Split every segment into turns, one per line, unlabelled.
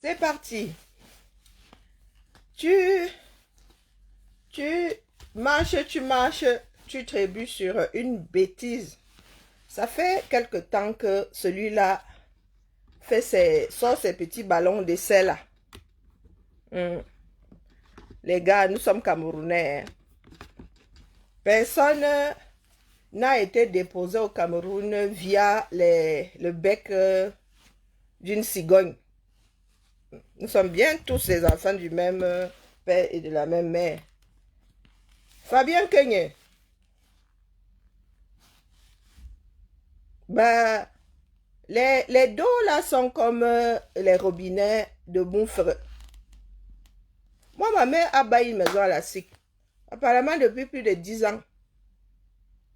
C'est parti. Tu, tu marches, tu trébuches sur une bêtise. Ça fait quelque temps que celui-là sort ses petits ballons d'essai là. Les gars, nous sommes Camerounais. Personne n'a été déposé au Cameroun via le bec d'une cigogne. Nous sommes bien tous les enfants du même père et de la même mère. Fabien Kenyé, ben, les dos là sont comme les robinets de Boufre. Moi, ma mère a bâti une maison à la SIC. Apparemment, depuis plus de 10 ans,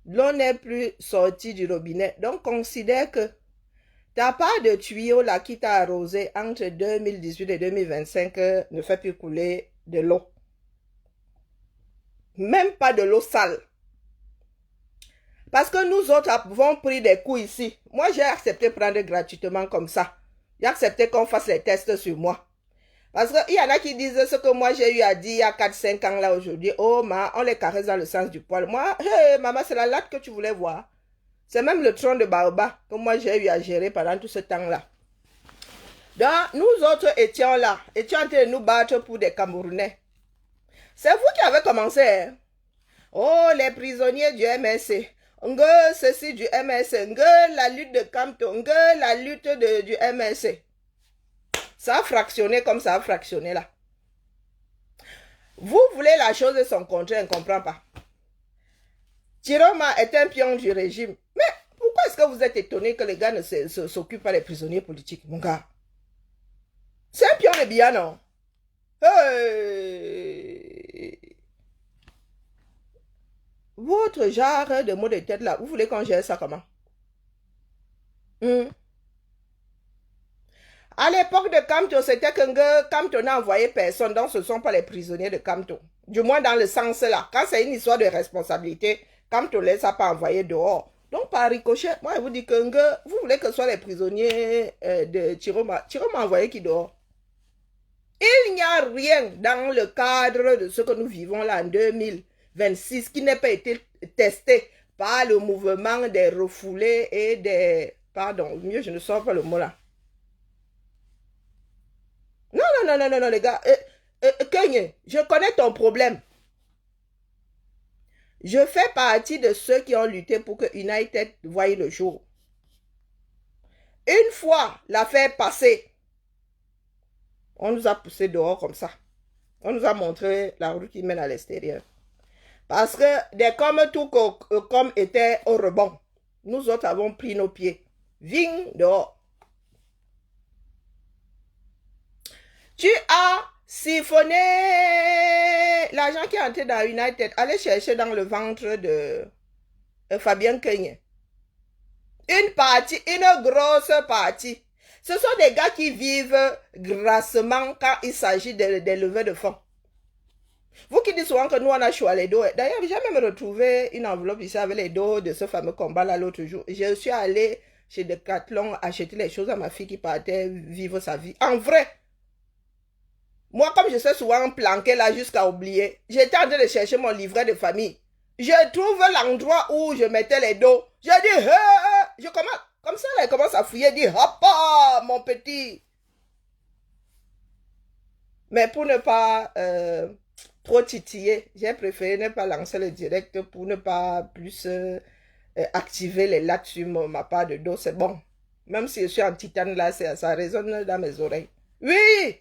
l'eau n'est plus sortie du robinet. Donc, considère que ta part de tuyau là qui t'a arrosé entre 2018 et 2025 ne fait plus couler de l'eau. Même pas de l'eau sale. Parce que nous autres avons pris des coups ici. Moi, j'ai accepté de prendre gratuitement comme ça. J'ai accepté qu'on fasse les tests sur moi. Parce qu'il y en a qui disent ce que moi j'ai eu à dire il y a 4-5 ans là aujourd'hui. Oh, on les caresse dans le sens du poil. Moi, hey, maman, c'est la latte que tu voulais voir. C'est même le tronc de baobab que moi j'ai eu à gérer pendant tout ce temps-là. Donc, nous autres étions là. Étions en train de nous battre pour des Camerounais. C'est vous qui avez commencé. Hein? Oh, les prisonniers du MSC. Nga, ceci du MSC. Nga, la lutte de Camto. Nga, la lutte du MSC. Ça a fractionné comme ça a fractionné là. Vous voulez la chose et son contraire, on ne comprend pas. Chiroma est un pion du régime. Mais pourquoi est-ce que vous êtes étonné que les gars ne s'occupent pas des prisonniers politiques, mon gars? C'est un pion de bien, non? Hey. Votre genre de mot de tête là, vous voulez qu'on gère ça comment? À l'époque de Camto, c'était que Camto n'a envoyé personne, donc ce ne sont pas les prisonniers de Camto. Du moins dans le sens là. Quand c'est une histoire de responsabilité, Camto ne les a pas envoyés dehors. Donc par ricochet, moi je vous dis que vous voulez que ce soit les prisonniers de Chiroma. Chiroma a envoyé qui dehors? Il n'y a rien dans le cadre de ce que nous vivons là en 2026 qui n'ait pas été testé par le mouvement des refoulés et des... Pardon, mieux je ne sors pas le mot là. Non, les gars. Kenye, je connais ton problème. Je fais partie de ceux qui ont lutté pour que United voie le jour. Une fois l'affaire passée, on nous a poussé dehors comme ça. On nous a montré la route qui mène à l'extérieur. Parce que des comme étaient au rebond. Nous autres avons pris nos pieds. Vigne dehors. Tu as siphonné l'argent qui est entré dans United. Allez chercher dans le ventre de Fabien Kenyé. Une partie, une grosse partie. Ce sont des gars qui vivent grassement quand il s'agit des levées de fonds. Vous qui dites souvent que nous on a choisi les dos. D'ailleurs, j'ai même retrouvé une enveloppe ici avec les dos de ce fameux combat là l'autre jour. Je suis allé chez Decathlon acheter les choses à ma fille qui partait vivre sa vie. En vrai. Moi, comme je suis souvent planqué là jusqu'à oublier, j'étais en train de chercher mon livret de famille. Je trouve l'endroit où je mettais les dos. Je dis, je commence, comme ça, là, il commence à fouiller, dit, hop, mon petit. Mais pour ne pas trop titiller, j'ai préféré ne pas lancer le direct pour ne pas plus activer les lattes sur ma part de dos. C'est bon. Même si je suis en titane là, ça résonne dans mes oreilles. Oui!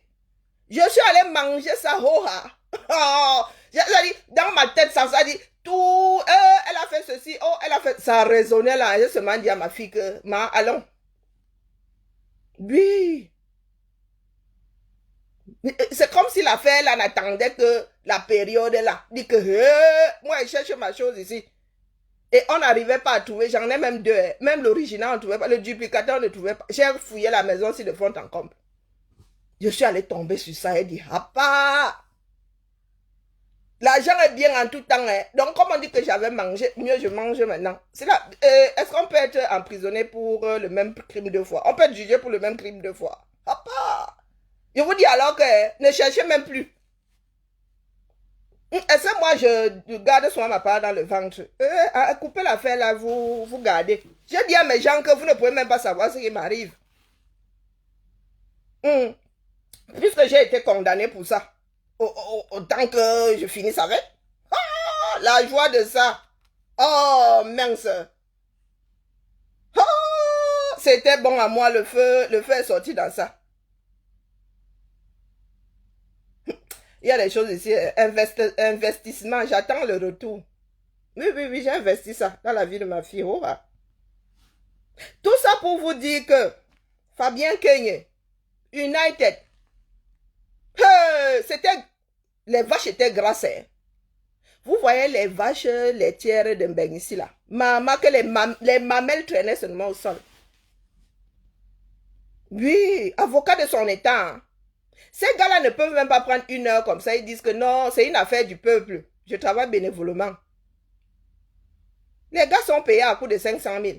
Je suis allé manger ça, dit, dans ma tête, ça dit, tout, elle a fait ceci, oh, elle a fait, ça résonnait là, je seulement dit à ma fille que, allons. Oui. C'est comme si l'affaire là n'attendait que la période là. Dit que, moi, je cherche ma chose ici. Et on n'arrivait pas à trouver, j'en ai même deux, même l'original, on ne trouvait pas, le duplicateur, on ne trouvait pas. J'ai fouillé la maison si de fond en comble. Je suis allé tomber sur ça et dit, papa, l'argent est bien en tout temps. Hein. Donc, comme on dit que j'avais mangé, mieux je mange maintenant. C'est là, est-ce qu'on peut être emprisonné pour le même crime deux fois? On peut être jugé pour le même crime deux fois. Papa. Je vous dis alors que ne cherchez même plus. Est-ce que moi, je garde soin ma part dans le ventre? Coupez l'affaire là, vous gardez. Je dis à mes gens que vous ne pouvez même pas savoir ce qui m'arrive. Puisque j'ai été condamné pour ça. Autant que je finisse avec. Oh, la joie de ça. Oh, mince. Oh, c'était bon à moi, le feu est sorti dans ça. Il y a des choses ici, investissement, j'attends le retour. Oui, j'ai investi ça dans la vie de ma fille. Oh, tout ça pour vous dire que Fabien Kegne, United, les vaches étaient grasses. Vous voyez les vaches laitières de Mbeng ici là. Maman, que les mamelles traînaient seulement au sol. Oui, avocat de son état. Ces gars-là ne peuvent même pas prendre une heure comme ça. Ils disent que non, c'est une affaire du peuple. Je travaille bénévolement. Les gars sont payés à coût de 500 000.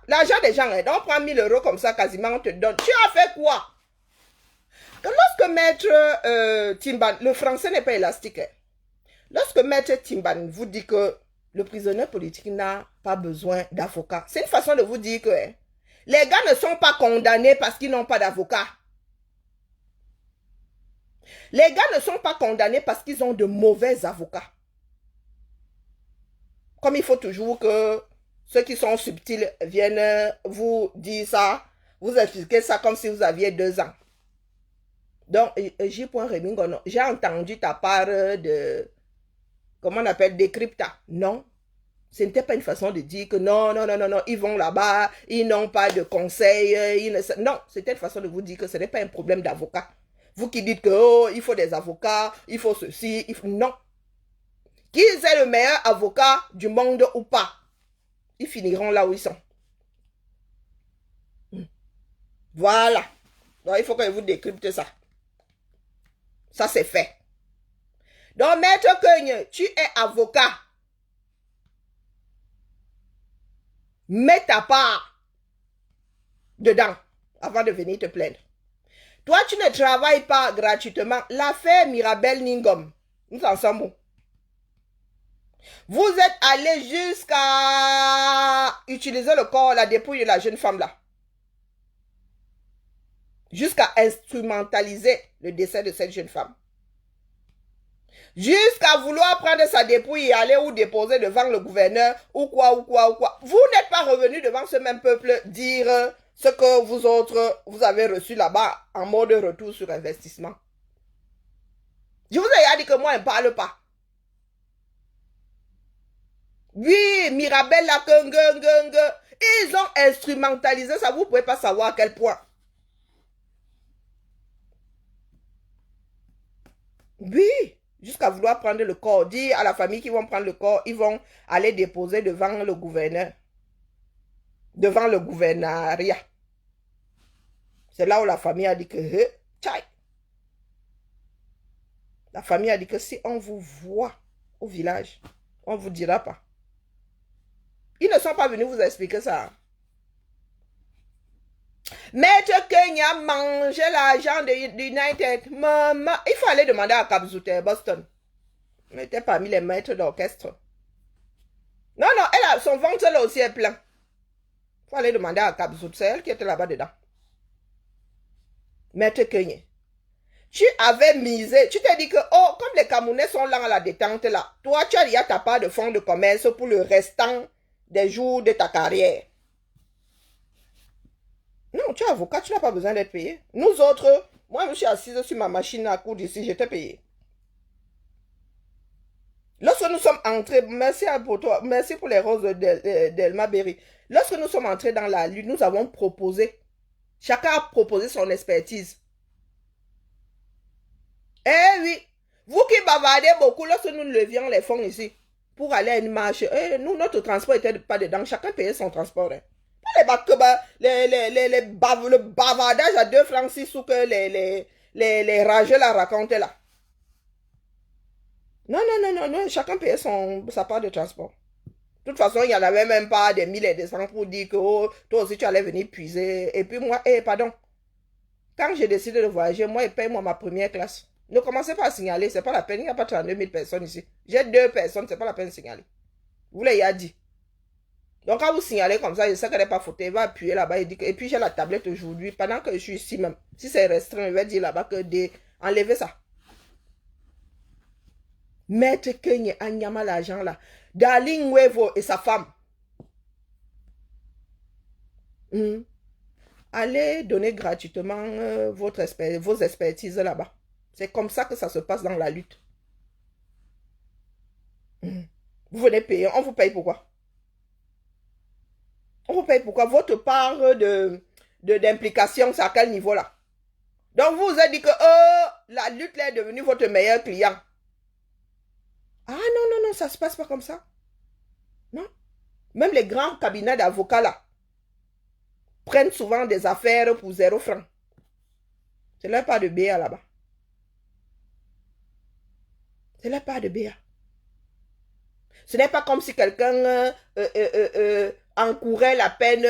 L'argent des gens, on prend 1 000 € comme ça, quasiment, on te donne. Tu as fait quoi? Lorsque maître Timban, le français n'est pas élastique. Lorsque maître Timban vous dit que le prisonnier politique n'a pas besoin d'avocat, c'est une façon de vous dire que les gars ne sont pas condamnés parce qu'ils n'ont pas d'avocat. Les gars ne sont pas condamnés parce qu'ils ont de mauvais avocats. Comme il faut toujours que ceux qui sont subtils viennent vous dire ça, vous expliquer ça comme si vous aviez 2 ans. Donc, J. Remingono, j'ai entendu ta part de, comment on appelle, décrypta. Non, ce n'était pas une façon de dire que non, ils vont là-bas, ils n'ont pas de conseils. Non, c'était une façon de vous dire que ce n'est pas un problème d'avocat. Vous qui dites que oh, il faut des avocats, il faut ceci, non. Qu'ils aient le meilleur avocat du monde ou pas, ils finiront là où ils sont. Voilà. Donc, il faut que vous décryptez ça. Ça, c'est fait. Donc, maître Kegne, tu es avocat. Mets ta part dedans avant de venir te plaindre. Toi, tu ne travailles pas gratuitement. L'affaire Mirabel Ningom, nous en sommes où? Vous êtes allé jusqu'à utiliser le corps, la dépouille de la jeune femme là. Jusqu'à instrumentaliser le décès de cette jeune femme. Jusqu'à vouloir prendre sa dépouille et aller ou déposer devant le gouverneur ou quoi. Vous n'êtes pas revenu devant ce même peuple dire ce que vous autres, vous avez reçu là-bas en mode retour sur investissement. Je vous ai dit que moi, on ne parle pas. Oui, Mirabel, la ils ont instrumentalisé ça, vous ne pouvez pas savoir à quel point. Oui, jusqu'à vouloir prendre le corps, dire à la famille qu'ils vont prendre le corps, ils vont aller déposer devant le gouverneur, devant le gouvernariat. C'est là où la famille a dit que, tchaï. La famille a dit que si on vous voit au village, on ne vous dira pas. Ils ne sont pas venus vous expliquer ça. Maître Kenya mangeait l'argent de United. Maman, il faut aller demander à Kabzoute, Boston. Elle était parmi les maîtres d'orchestre. Non, son ventre là aussi est plein. Il faut aller demander à Kabzoute, c'est elle qui était là-bas dedans. Maître Kenya. Tu avais misé, tu t'es dit que, oh, comme les Camerounais sont là à la détente là, toi, tu as déjà ta part de fonds de commerce pour le restant des jours de ta carrière. Non, tu es avocat, tu n'as pas besoin d'être payé. Nous autres, moi, je me suis assise sur ma machine à coudre ici, j'étais payé. Lorsque nous sommes entrés, merci pour toi, merci pour les roses d'Elma Berry. Lorsque nous sommes entrés dans la lutte, nous avons proposé, chacun a proposé son expertise. Eh oui, vous qui bavardez beaucoup, lorsque nous levions les fonds ici, pour aller à une marche, nous, notre transport n'était pas dedans, chacun payait son transport. Hein. Le bavardage à 2 francs 6 sous que les rageux la racontaient là. Non, chacun payait sa part de transport. De toute façon, il n'y en avait même pas des 1000 et des cents pour dire que oh, toi aussi tu allais venir puiser. Et puis moi, pardon, Quand j'ai décidé de voyager, moi, je paye moi ma première classe. Ne commencez pas à signaler, c'est pas la peine. Il n'y a pas 32 000 personnes ici. J'ai 2 personnes, c'est pas la peine de signaler. Vous l'avez dit. Donc, quand vous signalez comme ça, je sais qu'elle n'est pas faute. Il va appuyer là-bas. Et puis, j'ai la tablette aujourd'hui. Pendant que je suis ici même. Si c'est restreint, je vais dire là-bas que enlevez ça. Maître Kenye Anyama, l'argent là. Darling Wevo et sa femme. Allez donner gratuitement vos expertises là-bas. C'est comme ça que ça se passe dans la lutte. Vous venez payer. On vous paye pourquoi? On vous paye pourquoi? Votre part d'implication, c'est à quel niveau là? Donc vous vous êtes dit que la lutte est devenue votre meilleur client. Ah non, non, non, ça se passe pas comme ça. Non. Même les grands cabinets d'avocats là prennent souvent des affaires pour 0 francs. C'est leur part de BA là-bas. C'est leur part de BA. Ce n'est pas comme si quelqu'un encourait la peine,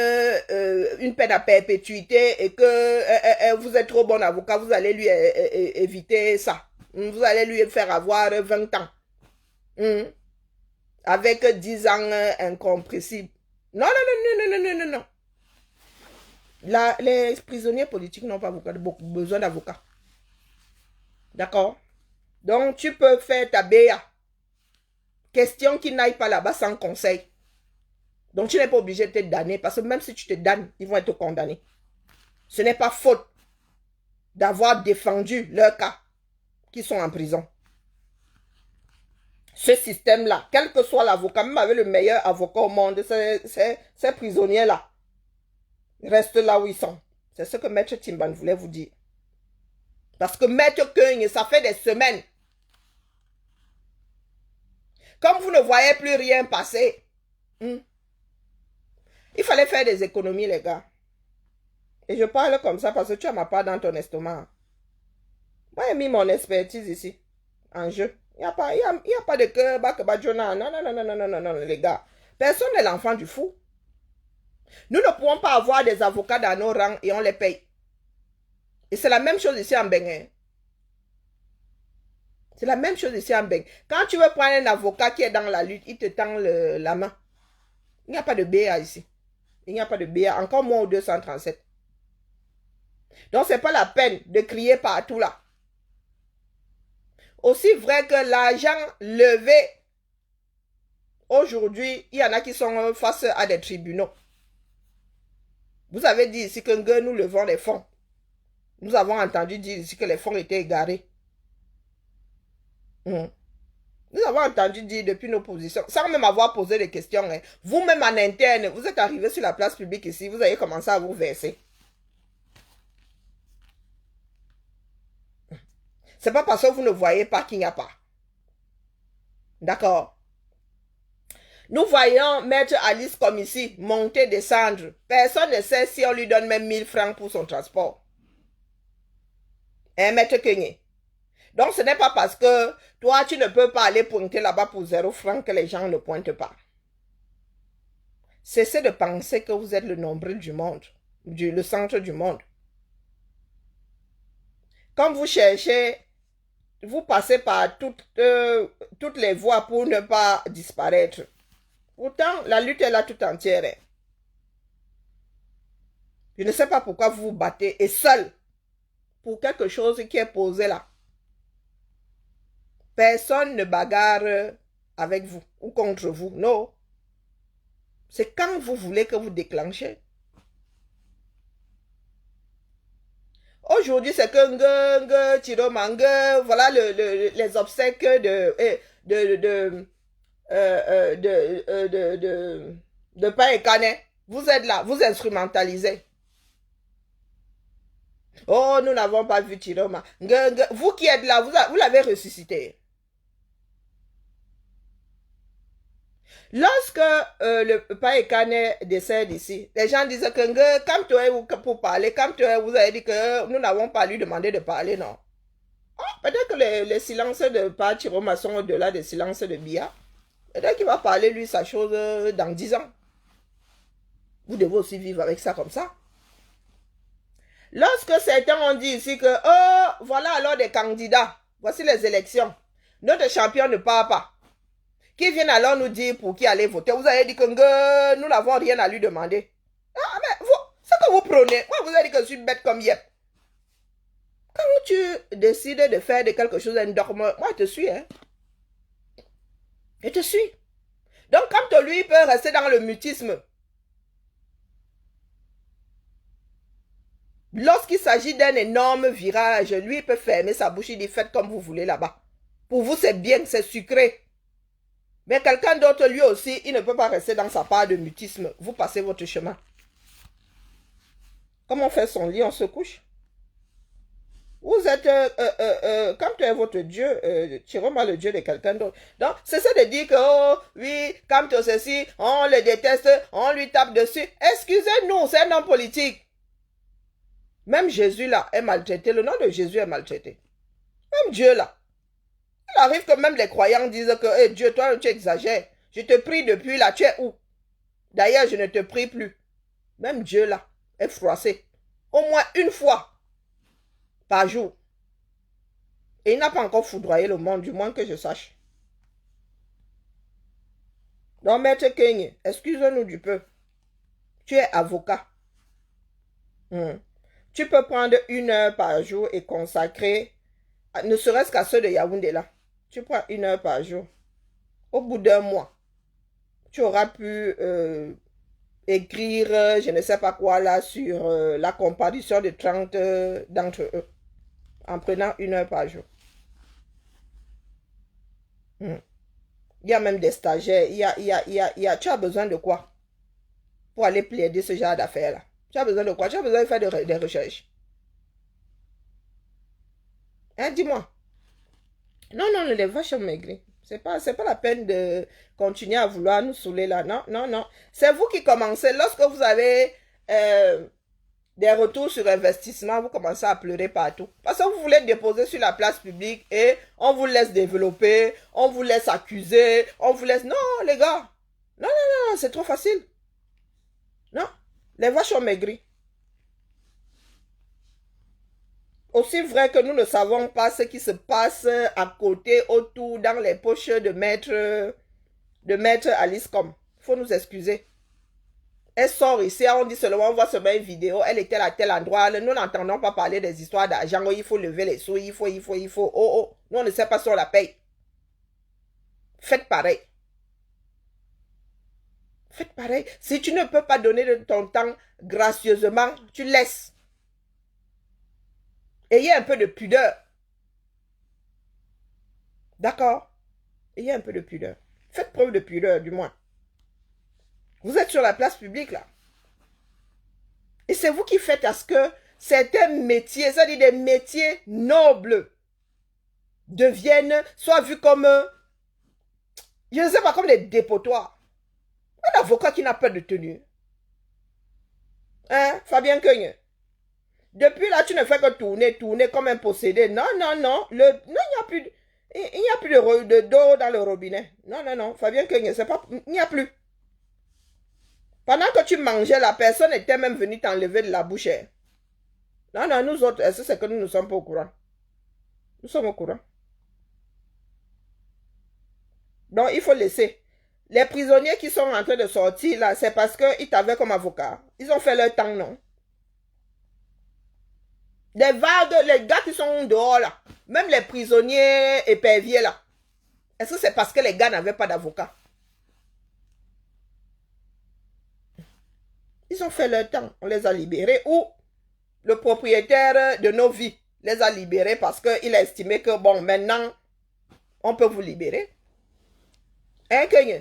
une peine à perpétuité et que vous êtes trop bon avocat, vous allez lui éviter ça. Vous allez lui faire avoir 20 ans. Avec 10 ans incompressibles. Non, non, non, non, non, non, non, non. Les prisonniers politiques n'ont pas besoin d'avocats. D'accord? Donc, tu peux faire ta BA. Question qu'ils n'aillent pas là-bas sans conseil. Donc, tu n'es pas obligé de te damner. Parce que même si tu te damnes, ils vont être condamnés. Ce n'est pas faute d'avoir défendu leur cas qui sont en prison. Ce système-là, quel que soit l'avocat, même avec le meilleur avocat au monde, ces prisonniers-là restent là où ils sont. C'est ce que Maître Timban voulait vous dire. Parce que Maître Kenye, ça fait des semaines. Comme vous ne voyez plus rien passer, il fallait faire des économies, les gars. Et je parle comme ça parce que tu as ma part dans ton estomac. Moi, j'ai mis mon expertise ici, en jeu. Il n'y a pas de cœur, non, non, non, non, non, non, non, non, les gars. Personne n'est l'enfant du fou. Nous ne pouvons pas avoir des avocats dans nos rangs et on les paye. Et c'est la même chose ici en Bénin. C'est la même chose ici en Bénin. Quand tu veux prendre un avocat qui est dans la lutte, il te tend la main. Il n'y a pas de BA ici. Il n'y a pas de BA. Encore moins au 237. Donc, ce n'est pas la peine de crier partout là. Aussi vrai que l'argent levé, aujourd'hui, il y en a qui sont face à des tribunaux. Vous avez dit ici que nous levons les fonds. Nous avons entendu dire ici que les fonds étaient égarés. Nous avons entendu dire depuis nos positions, sans même avoir posé des questions. Vous-même en interne, vous êtes arrivé sur la place publique ici, vous avez commencé à vous verser. C'est pas parce que vous ne voyez pas qu'il n'y a pas. D'accord? Nous voyons Maître Alice comme ici, monter, descendre. Personne ne sait si on lui donne même 1000 francs pour son transport. Maître Kenye. Donc, ce n'est pas parce que toi, tu ne peux pas aller pointer là-bas pour 0 francs que les gens ne pointent pas. Cessez de penser que vous êtes le nombril du monde, le centre du monde. Quand vous cherchez, vous passez par toutes les voies pour ne pas disparaître. Pourtant, la lutte est là tout entière. Je ne sais pas pourquoi vous vous battez et seul pour quelque chose qui est posé là. Personne ne bagarre avec vous ou contre vous. Non. C'est quand vous voulez que vous déclenchez. Aujourd'hui, c'est que Tiromang, voilà les obsèques de pain et canet. Vous êtes là, vous instrumentalisez. Oh, nous n'avons pas vu Tiroma. Vous qui êtes là, vous l'avez ressuscité. Lorsque le Paekane décède ici, les gens disent que quand tu es pour parler, quand vous avez dit que nous n'avons pas lui demandé de parler, non. Oh, peut-être que les silences de Pachiroma sont au-delà des silences de Bia. Peut-être qu'il va parler lui sa chose dans 10 ans. Vous devez aussi vivre avec ça comme ça. Lorsque certains ont dit ici que, oh, voilà alors des candidats, voici les élections, notre champion ne part pas, qui viennent alors nous dire pour qui aller voter. Vous avez dit que nous n'avons rien à lui demander. Ah, mais ce que vous prenez, moi vous avez dit que je suis bête comme Yep. Quand tu décides de faire de quelque chose un dogme, moi je te suis, hein. Je te suis. Donc quand lui peut rester dans le mutisme, lorsqu'il s'agit d'un énorme virage, lui peut fermer sa bouche, il dit faites comme vous voulez là-bas. Pour vous c'est bien, c'est sucré. Mais quelqu'un d'autre, lui aussi, il ne peut pas rester dans sa part de mutisme. Vous passez votre chemin. Comme on fait son lit, on se couche. Vous êtes, quand tu es votre Dieu, tirez-moi le Dieu de quelqu'un d'autre. Donc, c'est ça de dire que, oh, oui, quand ceci, on le déteste, on lui tape dessus. Excusez-nous, c'est un homme politique. Même Jésus, là, est maltraité. Le nom de Jésus est maltraité. Même Dieu, là. Il arrive que même les croyants disent que, hey, Dieu, toi, tu exagères. Je te prie depuis là, tu es où? D'ailleurs, je ne te prie plus. Même Dieu, là, est froissé. Au moins une fois par jour. Et il n'a pas encore foudroyé le monde, du moins que je sache. Donc, Maître Kenya, excuse-nous du peu. Tu es avocat. Tu peux prendre 1 heure par jour et consacrer, ne serait-ce qu'à ceux de Yaoundé là. Tu prends 1 heure par jour. Au bout d'1 mois, tu auras pu écrire, je ne sais pas quoi là, sur la comparution de 30 d'entre eux. En prenant 1 heure par jour. Il y a même des stagiaires. Tu as besoin de quoi pour aller plaider ce genre d'affaires-là? Tu as besoin de quoi? Tu as besoin de faire des recherches. Hein, dis-moi. Non, non, les vaches ont maigri. C'est pas la peine de continuer à vouloir nous saouler là. Non, non, non. C'est vous qui commencez. Lorsque vous avez des retours sur investissement, vous commencez à pleurer partout. Parce que vous voulez déposer sur la place publique et on vous laisse développer, on vous laisse accuser, on vous laisse... Non, les gars. Non, non, non, c'est trop facile. Non, les vaches ont maigri. Aussi vrai que nous ne savons pas ce qui se passe à côté, autour, dans les poches de maître Alice Com. Il faut nous excuser. Elle sort ici, on dit seulement, on voit seulement une vidéo, elle était à tel endroit, nous n'entendons pas parler des histoires d'argent, oh, il faut lever les sous, il faut, oh, oh, nous on ne sait pas si on la paye. Faites pareil. Faites pareil. Si tu ne peux pas donner de ton temps gracieusement, tu laisses. Ayez un peu de pudeur. D'accord? Ayez un peu de pudeur. Faites preuve de pudeur, du moins. Vous êtes sur la place publique, là. Et c'est vous qui faites à ce que certains métiers, c'est-à-dire des métiers nobles, deviennent, soit vus comme, je ne sais pas, comme des dépotoirs. Un avocat qui n'a pas de tenue. Hein, Fabien Kenya? Depuis là, tu ne fais que tourner comme un possédé. Non, non, non. Il n'y a plus d'eau dans le robinet. Non, non, non. Fabien Kenya, c'est pas, il n'y a plus. Pendant que tu mangeais, la personne était même venue t'enlever de la bouche. Non, non, nous autres, c'est que nous ne sommes pas au courant. Nous sommes au courant. Donc, il faut laisser. Les prisonniers qui sont en train de sortir là, c'est parce qu'ils t'avaient comme avocat. Ils ont fait leur temps, non? Des vagues, les gars qui sont dehors là, même les prisonniers éperviers là, est-ce que c'est parce que les gars n'avaient pas d'avocat? Ils ont fait leur temps, on les a libérés, ou le propriétaire de nos vies les a libérés parce qu'il a estimé que bon, maintenant, on peut vous libérer. Hein, Kenya?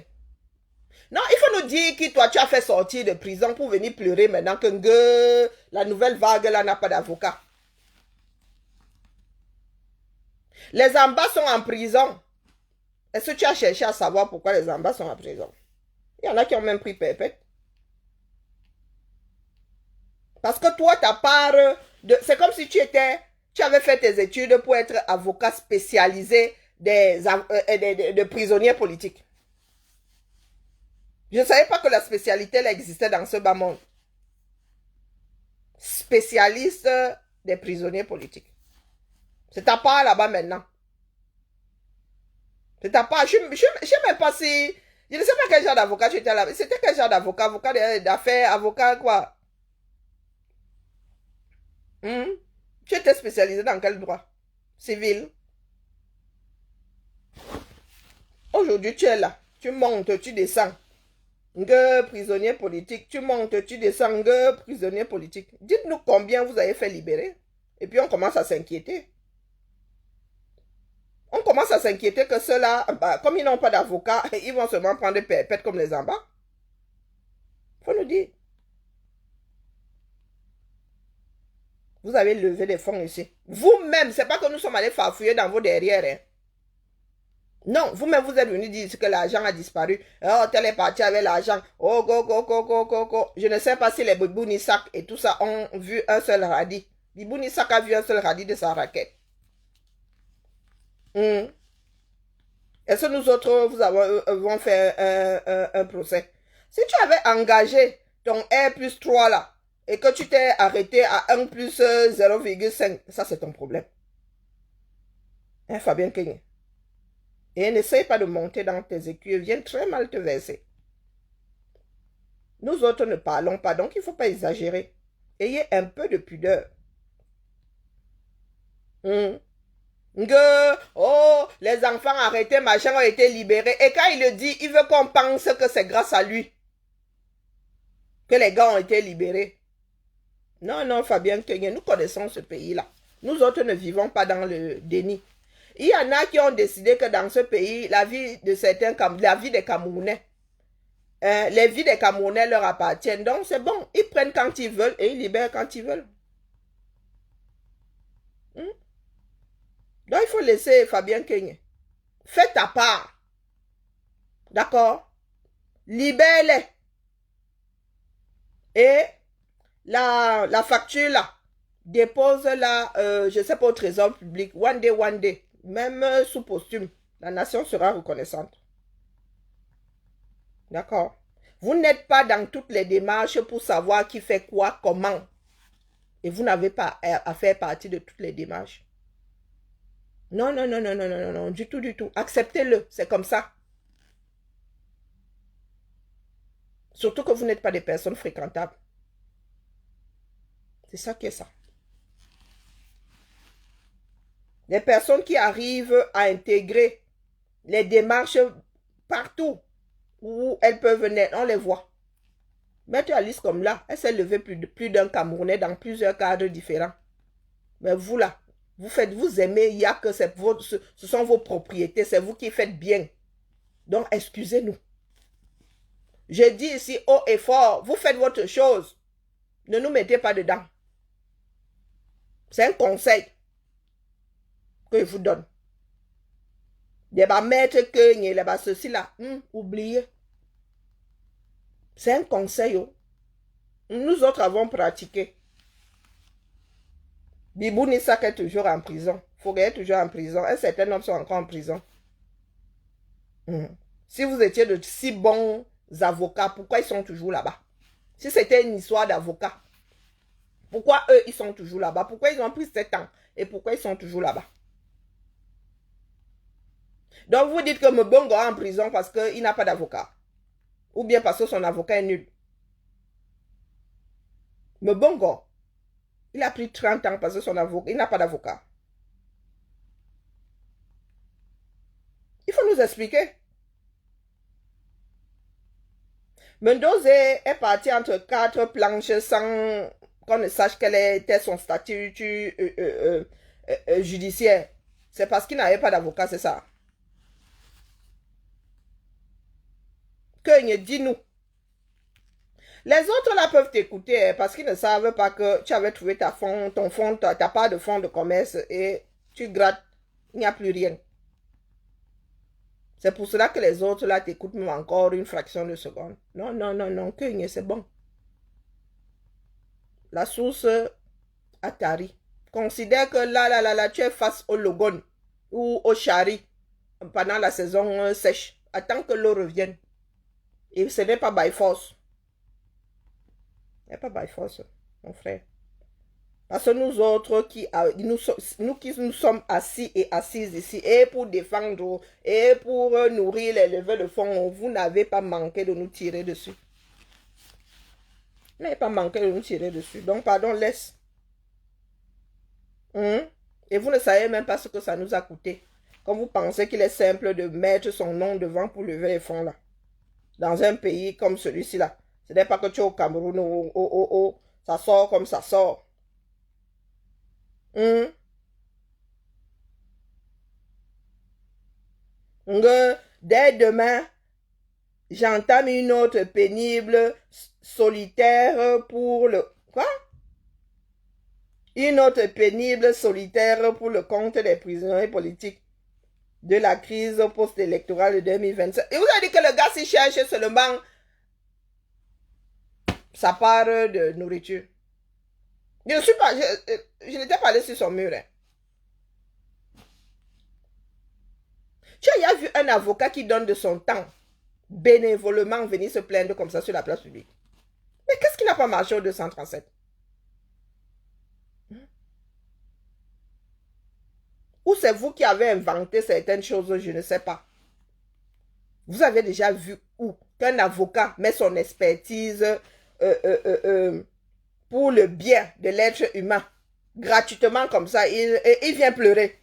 Non, il faut nous dire qui toi tu as fait sortir de prison pour venir pleurer maintenant que la nouvelle vague là n'a pas d'avocat. Les ambas sont en prison. Est-ce que tu as cherché à savoir pourquoi les ambas sont en prison? Il y en a qui ont même pris perpète. Parce que toi, ta part de... C'est comme si tu avais fait tes études pour être avocat spécialisé de prisonniers politiques. Je ne savais pas que la spécialité là existait dans ce bas monde. spécialiste des prisonniers politiques. C'est ta part là-bas maintenant. C'est ta part. Je ne sais même pas si... Je ne sais pas quel genre d'avocat tu étais là. C'était quel genre d'avocat? Avocat d'affaires, avocat quoi? Tu étais spécialisé dans quel droit? Civil. Aujourd'hui, tu es là. Tu montes, tu descends. Que prisonnier politique. Tu montes, tu descends. Que prisonnier politique. Dites-nous combien vous avez fait libérer. Et puis on commence à s'inquiéter. On commence à s'inquiéter que ceux-là, bah, comme ils n'ont pas d'avocat, ils vont seulement prendre des perpètes comme les en bas. Faut nous dire. Vous avez levé des fonds ici. Vous-même, c'est pas que nous sommes allés farfouiller dans vos derrières. Hein. Non, vous-même, vous êtes venu dire que l'argent a disparu. Oh, tel est parti avec l'argent. Oh, go, go, go, go, go, go. Je ne sais pas si les Bibounissak et tout ça ont vu un seul radis. Bibounissak a vu un seul radis de sa raquette. Est-ce que nous autres, vous avons fait un procès? Si tu avais engagé ton R plus 3 là, et que tu t'es arrêté à 1 plus 0,5, ça c'est ton problème. Hein, Fabien Kenye? Et n'essaye pas de monter dans tes écus, viens très mal te verser. Nous autres ne parlons pas, donc il ne faut pas exagérer. Ayez un peu de pudeur. Oh, les enfants arrêtés, machin, ont été libérés. Et quand il le dit, il veut qu'on pense que c'est grâce à lui que les gars ont été libérés. Non, non, Fabien Kenye, nous connaissons ce pays-là. Nous autres ne vivons pas dans le déni. Il y en a qui ont décidé que dans ce pays, la vie de certains, la vie des Camerounais, les vies des Camerounais leur appartiennent. Donc c'est bon, ils prennent quand ils veulent et ils libèrent quand ils veulent. Donc il faut laisser Fabien Kenye. Fais ta part. D'accord? Libère-les. Et la facture là, dépose-la, je ne sais pas, au trésor public. One day. Même sous posthume. La nation sera reconnaissante. D'accord? Vous n'êtes pas dans toutes les démarches pour savoir qui fait quoi, comment. Et vous n'avez pas à faire partie de toutes les démarches. Non, du tout. Acceptez-le, c'est comme ça. Surtout que vous n'êtes pas des personnes fréquentables. C'est ça qui est ça. Les personnes qui arrivent à intégrer les démarches partout où elles peuvent venir, on les voit. Maître Alice comme là, elle s'est levée plus d'un Camerounais dans plusieurs cadres différents. Mais vous là, vous aimez, il y a que ce sont vos propriétés, c'est vous qui faites bien. Donc excusez-nous. Je dis ici haut et fort, vous faites votre chose. Ne nous mettez pas dedans. C'est un conseil que je vous donne. Les bas maître que les bas ceci là, oubliez. C'est un conseil. Oh. Nous autres avons pratiqué. Bibou Nissak est toujours en prison. Foguet est toujours en prison. Et certains hommes sont encore en prison. Si vous étiez de si bons avocats, pourquoi ils sont toujours là-bas? Si c'était une histoire d'avocats, pourquoi eux, ils sont toujours là-bas? Pourquoi ils ont pris 7 ans? Et pourquoi ils sont toujours là-bas? Donc vous dites que Mbongo est en prison parce qu'il n'a pas d'avocat. Ou bien parce que son avocat est nul. Mbongo, il a pris 30 ans parce que son avocat, il n'a pas d'avocat. Il faut nous expliquer. Mendoza est parti entre 4 planches sans qu'on ne sache quel était son statut judiciaire. C'est parce qu'il n'avait pas d'avocat, c'est ça. Que dis-nous. Les autres là peuvent t'écouter parce qu'ils ne savent pas que tu avais trouvé ta part de fonds de commerce et tu grattes, il n'y a plus rien. C'est pour cela que les autres là t'écoutent même encore une fraction de seconde. Non, que c'est bon. La source Atari. Considère que là, tu es face au Logon ou au Chari pendant la saison sèche. Attends que l'eau revienne. Et ce n'est pas by force. Ce n'est pas by force, mon frère. Parce que nous autres, nous qui nous sommes assis et assises ici, et pour défendre, et pour nourrir les levées de fonds, vous n'avez pas manqué de nous tirer dessus. Vous n'avez pas manqué de nous tirer dessus. Donc, pardon, laisse. Et vous ne savez même pas ce que ça nous a coûté. Quand vous pensez qu'il est simple de mettre son nom devant pour lever les fonds là. Dans un pays comme celui-ci là. Ce n'est pas que tu es au Cameroun, ça sort comme ça sort. Dès demain, j'entame une autre pénible solitaire pour le... Quoi? Une autre pénible solitaire pour le compte des prisonniers politiques de la crise post-électorale de 2025. Et vous avez dit que le gars s'y cherche seulement sa part de nourriture. Je ne suis pas... Je n'étais pas allé sur son mur. Hein. Tu as vu un avocat qui donne de son temps bénévolement venir se plaindre comme ça sur la place publique. Mais qu'est-ce qui n'a pas marché au 237? Ou c'est vous qui avez inventé certaines choses, je ne sais pas. Vous avez déjà vu où qu'un avocat met son expertise pour le bien de l'être humain, gratuitement comme ça, il vient pleurer.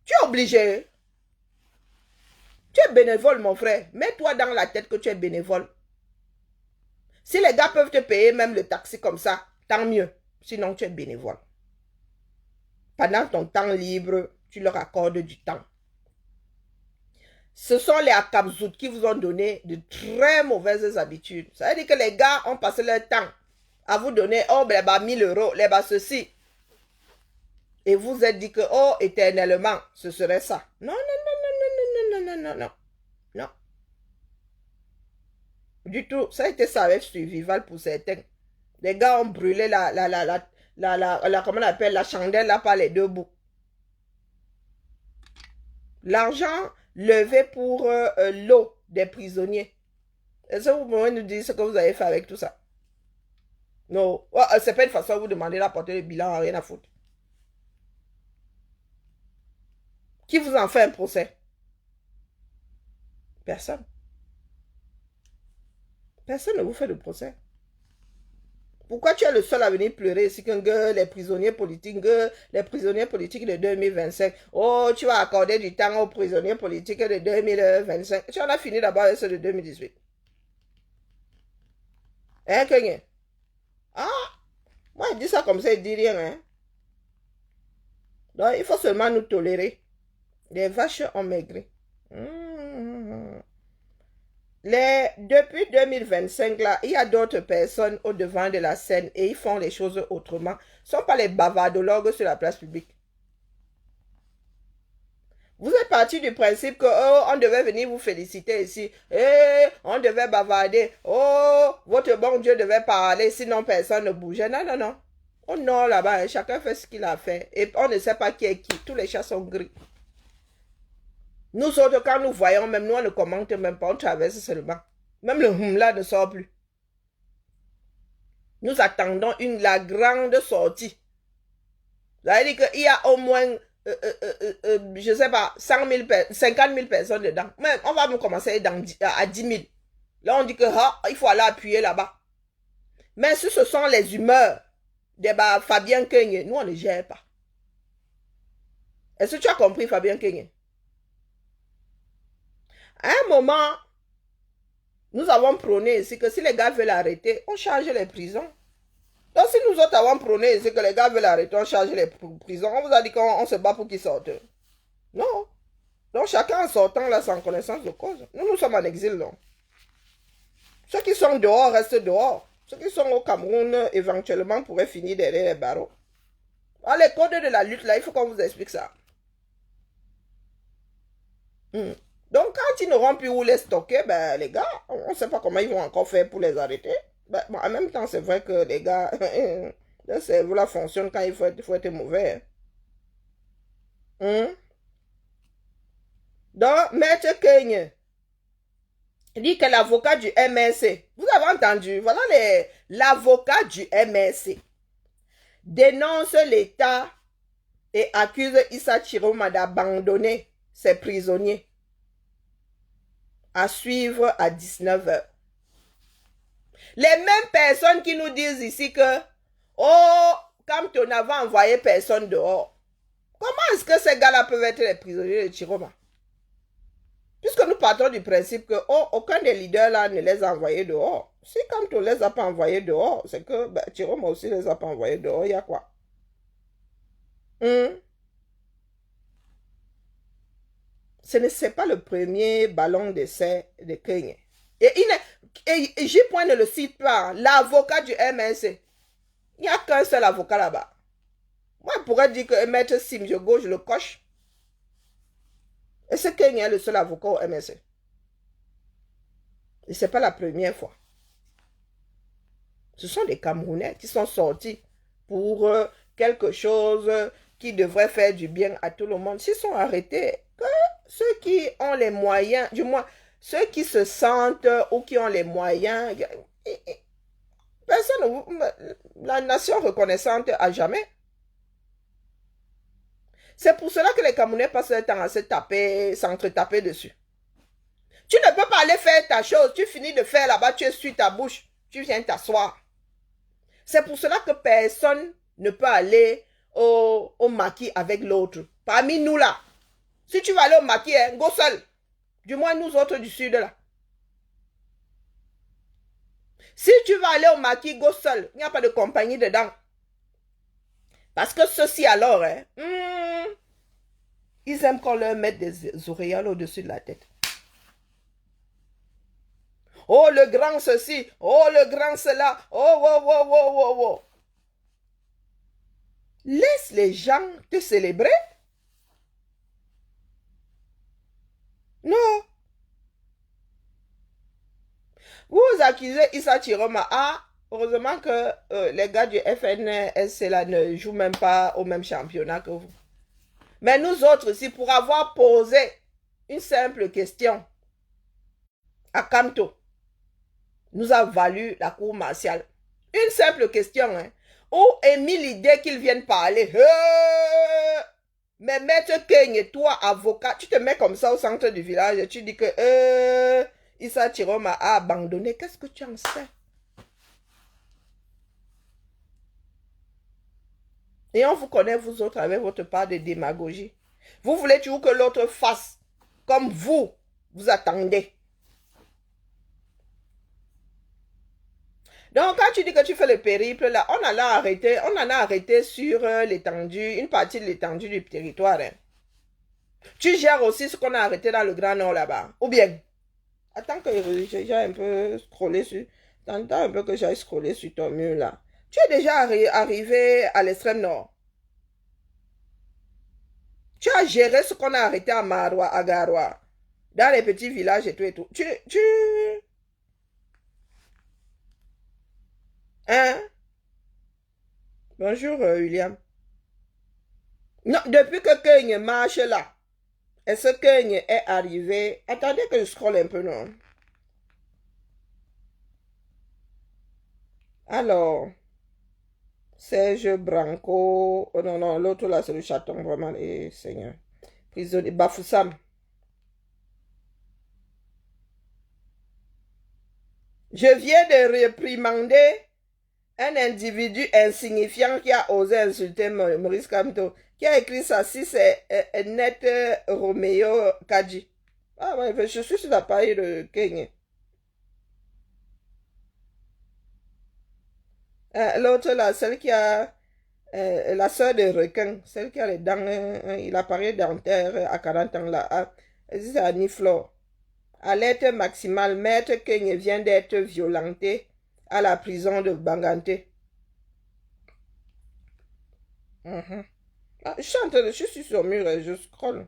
Tu es obligé. Tu es bénévole, mon frère. Mets-toi dans la tête que tu es bénévole. Si les gars peuvent te payer même le taxi comme ça, tant mieux. Sinon, tu es bénévole. Pendant ton temps libre, tu leur accordes du temps. Ce sont les Akabzout qui vous ont donné de très mauvaises habitudes. Ça veut dire que les gars ont passé leur temps à vous donner, oh, les bas 1000 euros, les bas ceci. Et vous êtes dit que, oh, éternellement, ce serait ça. Non, non, non, non, non, non, non, non, non. Non. Du tout. Ça a été ça avec Survival pour certains. Les gars ont brûlé comment on appelle, la chandelle là par les deux bouts. L'argent levé pour l'eau des prisonniers. Est-ce que vous pouvez nous dire ce que vous avez fait avec tout ça? Non. Oh, c'est pas une façon de vous demander d'apporter le bilan, rien à foutre. Qui vous en fait un procès? Personne. Personne ne vous fait de procès. Pourquoi tu es le seul à venir pleurer ici que les prisonniers politiques de 2025, oh, tu vas accorder du temps aux prisonniers politiques de 2025. Tu en as fini d'abord avec ceux de 2018. Hein, Kenya? Ah, moi, je dis ça comme ça, il dit rien, hein. Donc, il faut seulement nous tolérer. Les vaches ont maigri. Depuis 2025, là, il y a d'autres personnes au devant de la scène et ils font les choses autrement. Ce ne sont pas les bavardologues sur la place publique. Vous êtes parti du principe que oh, on devait venir vous féliciter ici. On devait bavarder. Oh, votre bon Dieu devait parler, sinon personne ne bougeait. Non, non, non. Oh non, là-bas, chacun fait ce qu'il a fait. Et on ne sait pas qui est qui. Tous les chats sont gris. Nous autres, quand nous voyons, même nous, on ne commente même pas, on traverse seulement. Même le hum là ne sort plus. Nous attendons la grande sortie. Ça veut dire qu'il y a au moins, je ne sais pas, 50 000 personnes dedans. Même, on va commencer à 10 000. Là, on dit que il faut aller appuyer là-bas. Mais si ce sont les humeurs de Fabien Kenye, nous, on ne gère pas. Est-ce que tu as compris, Fabien Kenye? À un moment, nous avons prôné ici que si les gars veulent arrêter, on charge les prisons. Donc si nous autres avons prôné ici que les gars veulent arrêter, on charge les prisons, on vous a dit qu'on se bat pour qu'ils sortent. Non. Donc chacun en sortant là sans connaissance de cause. Nous sommes en exil. Donc. Ceux qui sont dehors restent dehors. Ceux qui sont au Cameroun éventuellement pourraient finir derrière les barreaux. Alors, les codes de la lutte là, il faut qu'on vous explique ça. Donc, quand ils n'auront plus où les stocker, ben, les gars, on ne sait pas comment ils vont encore faire pour les arrêter. Ben, bon, en même temps, c'est vrai que les gars, le cerveau là fonctionne quand il faut être mauvais. Donc, Maître Kenya dit que l'avocat du MRC, vous avez entendu, voilà l'avocat du MRC dénonce l'État et accuse Issa Chiroma d'abandonner ses prisonniers. À suivre à 19h. Les mêmes personnes qui nous disent ici que, oh, quand on avait envoyé personne dehors, comment est-ce que ces gars-là peuvent être les prisonniers de Chiroma? Puisque nous partons du principe que, oh, aucun des leaders là ne les a envoyés dehors. Si quand on ne les a pas envoyés dehors, c'est que Chiroma aussi ne les a pas envoyés dehors, il y a quoi? Ce n'est pas le premier ballon d'essai de Kenya. Et J. Point ne le cite pas, l'avocat du MNC. Il n'y a qu'un seul avocat là-bas. Moi, je pourrais dire que Maître Sim, je le coche. Et c'est Kenya le seul avocat au MNC. Et ce n'est pas la première fois. Ce sont des Camerounais qui sont sortis pour quelque chose qui devrait faire du bien à tout le monde. S'ils sont arrêtés, que ceux qui ont les moyens, du moins ceux qui se sentent ou qui ont les moyens, personne, la nation reconnaissante à jamais. C'est pour cela que les Camerounais passent le temps à s'entretaper dessus. Tu ne peux pas aller faire ta chose, tu finis de faire là-bas, tu essuies ta bouche, tu viens t'asseoir. C'est pour cela que personne ne peut aller au maquis avec l'autre. Parmi nous là, si tu vas aller au maquis, go seul. Du moins nous autres du sud là. Si tu vas aller au maquis, go seul. Il n'y a pas de compagnie dedans. Parce que ceux-ci alors, ils aiment qu'on leur mette des oreillettes au-dessus de la tête. Oh, le grand ceci. Oh, le grand cela. Oh, oh, oh, oh, oh, oh. Laisse les gens te célébrer. Non. Vous accusez Issa Chiroma. Ah, heureusement que les gars du FNSC là ne jouent même pas au même championnat que vous. Mais nous autres aussi, pour avoir posé une simple question à Kamto, nous a valu la cour martiale. Une simple question, hein, où émis l'idée qu'ils viennent parler. Mais Maître Kenya, toi, avocat, tu te mets comme ça au centre du village et tu dis que Issa Chiroma a abandonné. Qu'est-ce que tu en sais? Et on vous connaît, vous autres, avec votre part de démagogie. Vous voulez toujours que l'autre fasse comme vous attendez. Donc, quand tu dis que tu fais le périple, là, on en a arrêté sur l'étendue, une partie de l'étendue du territoire. Hein. Tu gères aussi ce qu'on a arrêté dans le Grand Nord là-bas. Ou bien, attends que j'ai un peu scrollé sur... Attends un peu que j'aille scroller sur ton mur là. Tu es déjà arrivé à l'extrême nord. Tu as géré ce qu'on a arrêté à Maroua, à Garoua. Dans les petits villages et tout et tout. Hein? Bonjour, William. Non, depuis que Kenya marche là, est-ce que Kenya est arrivé? Attendez que je scrolle un peu, non? Alors, Serge Branco. Oh non, non, l'autre là, c'est le chaton, vraiment, et Seigneur. Prisonnier, Bafoussam. Je viens de réprimander un individu insignifiant qui a osé insulter Maurice Kamto, qui a écrit ça, si c'est Net Romeo Kaji. Ah ouais, je suis sur l'appareil de Kenya. L'autre là, celle qui a la soeur de requin, celle qui a les dents, il apparaît dentaire à 40 ans là. Ah, c'est Annie Flore. Alerte maximale, maître Kenya vient d'être violenté à la prison de Banganté. Ah, je suis sur le mur et je scrolle.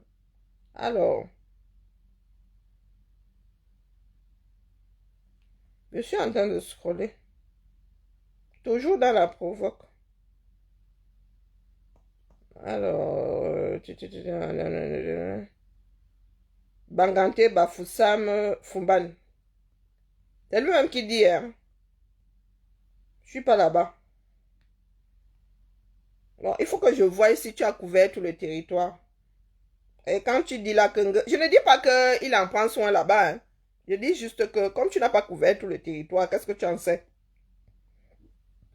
Alors, je suis en train de scroller. Toujours dans la provoque. Alors, Banganté Bafoussam Fumban. C'est lui-même qui dit, hein. Je suis pas là-bas. Bon, il faut que je voie si tu as couvert tout le territoire. Et quand tu dis là que... Je ne dis pas qu'il en prend soin là-bas. Hein. Je dis juste que comme tu n'as pas couvert tout le territoire, qu'est-ce que tu en sais?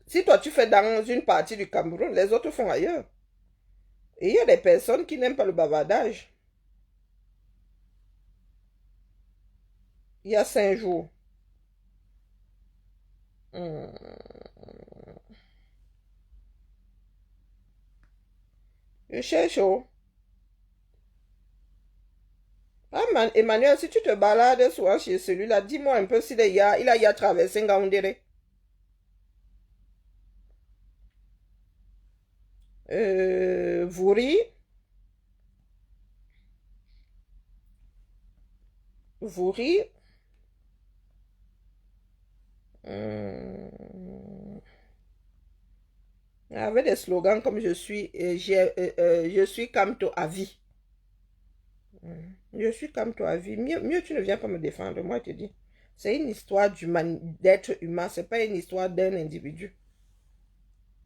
Si toi tu fais dans une partie du Cameroun, les autres font ailleurs. Et il y a des personnes qui n'aiment pas le bavardage. Il y a 5 jours. Hmm. Je cherche. Oh. Ah, Emmanuel, si tu te balades souvent chez celui-là, dis-moi un peu s'il a traversé Ngaoundéré. Vouri, Vouri. Hmm. Avec des slogans comme je suis Kamto à vie. Je suis Kamto à vie. Mieux tu ne viens pas me défendre, moi je te dis. C'est une histoire d'être humain, c'est pas une histoire d'un individu.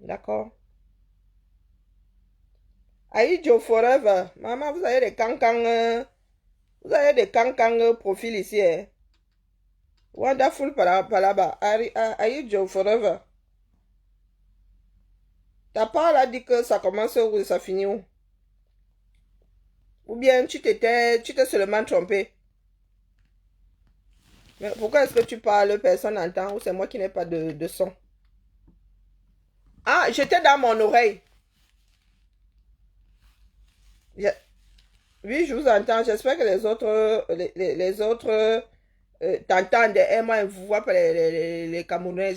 D'accord? Aïdjo Forever. Maman, vous avez des cancans. Vous avez des cancans profil ici. Hein? Wonderful par là-bas. Aïdjo Forever. Ta part a dit que ça commence où et ça finit où? Ou bien tu t'es seulement trompé. Mais pourquoi est-ce que tu parles, personne n'entend, ou c'est moi qui n'ai pas de son? Ah, j'étais dans mon oreille. Je- oui, je vous entends. J'espère que les autres t'entendent et moi, ils vous voient pas les Camerounais.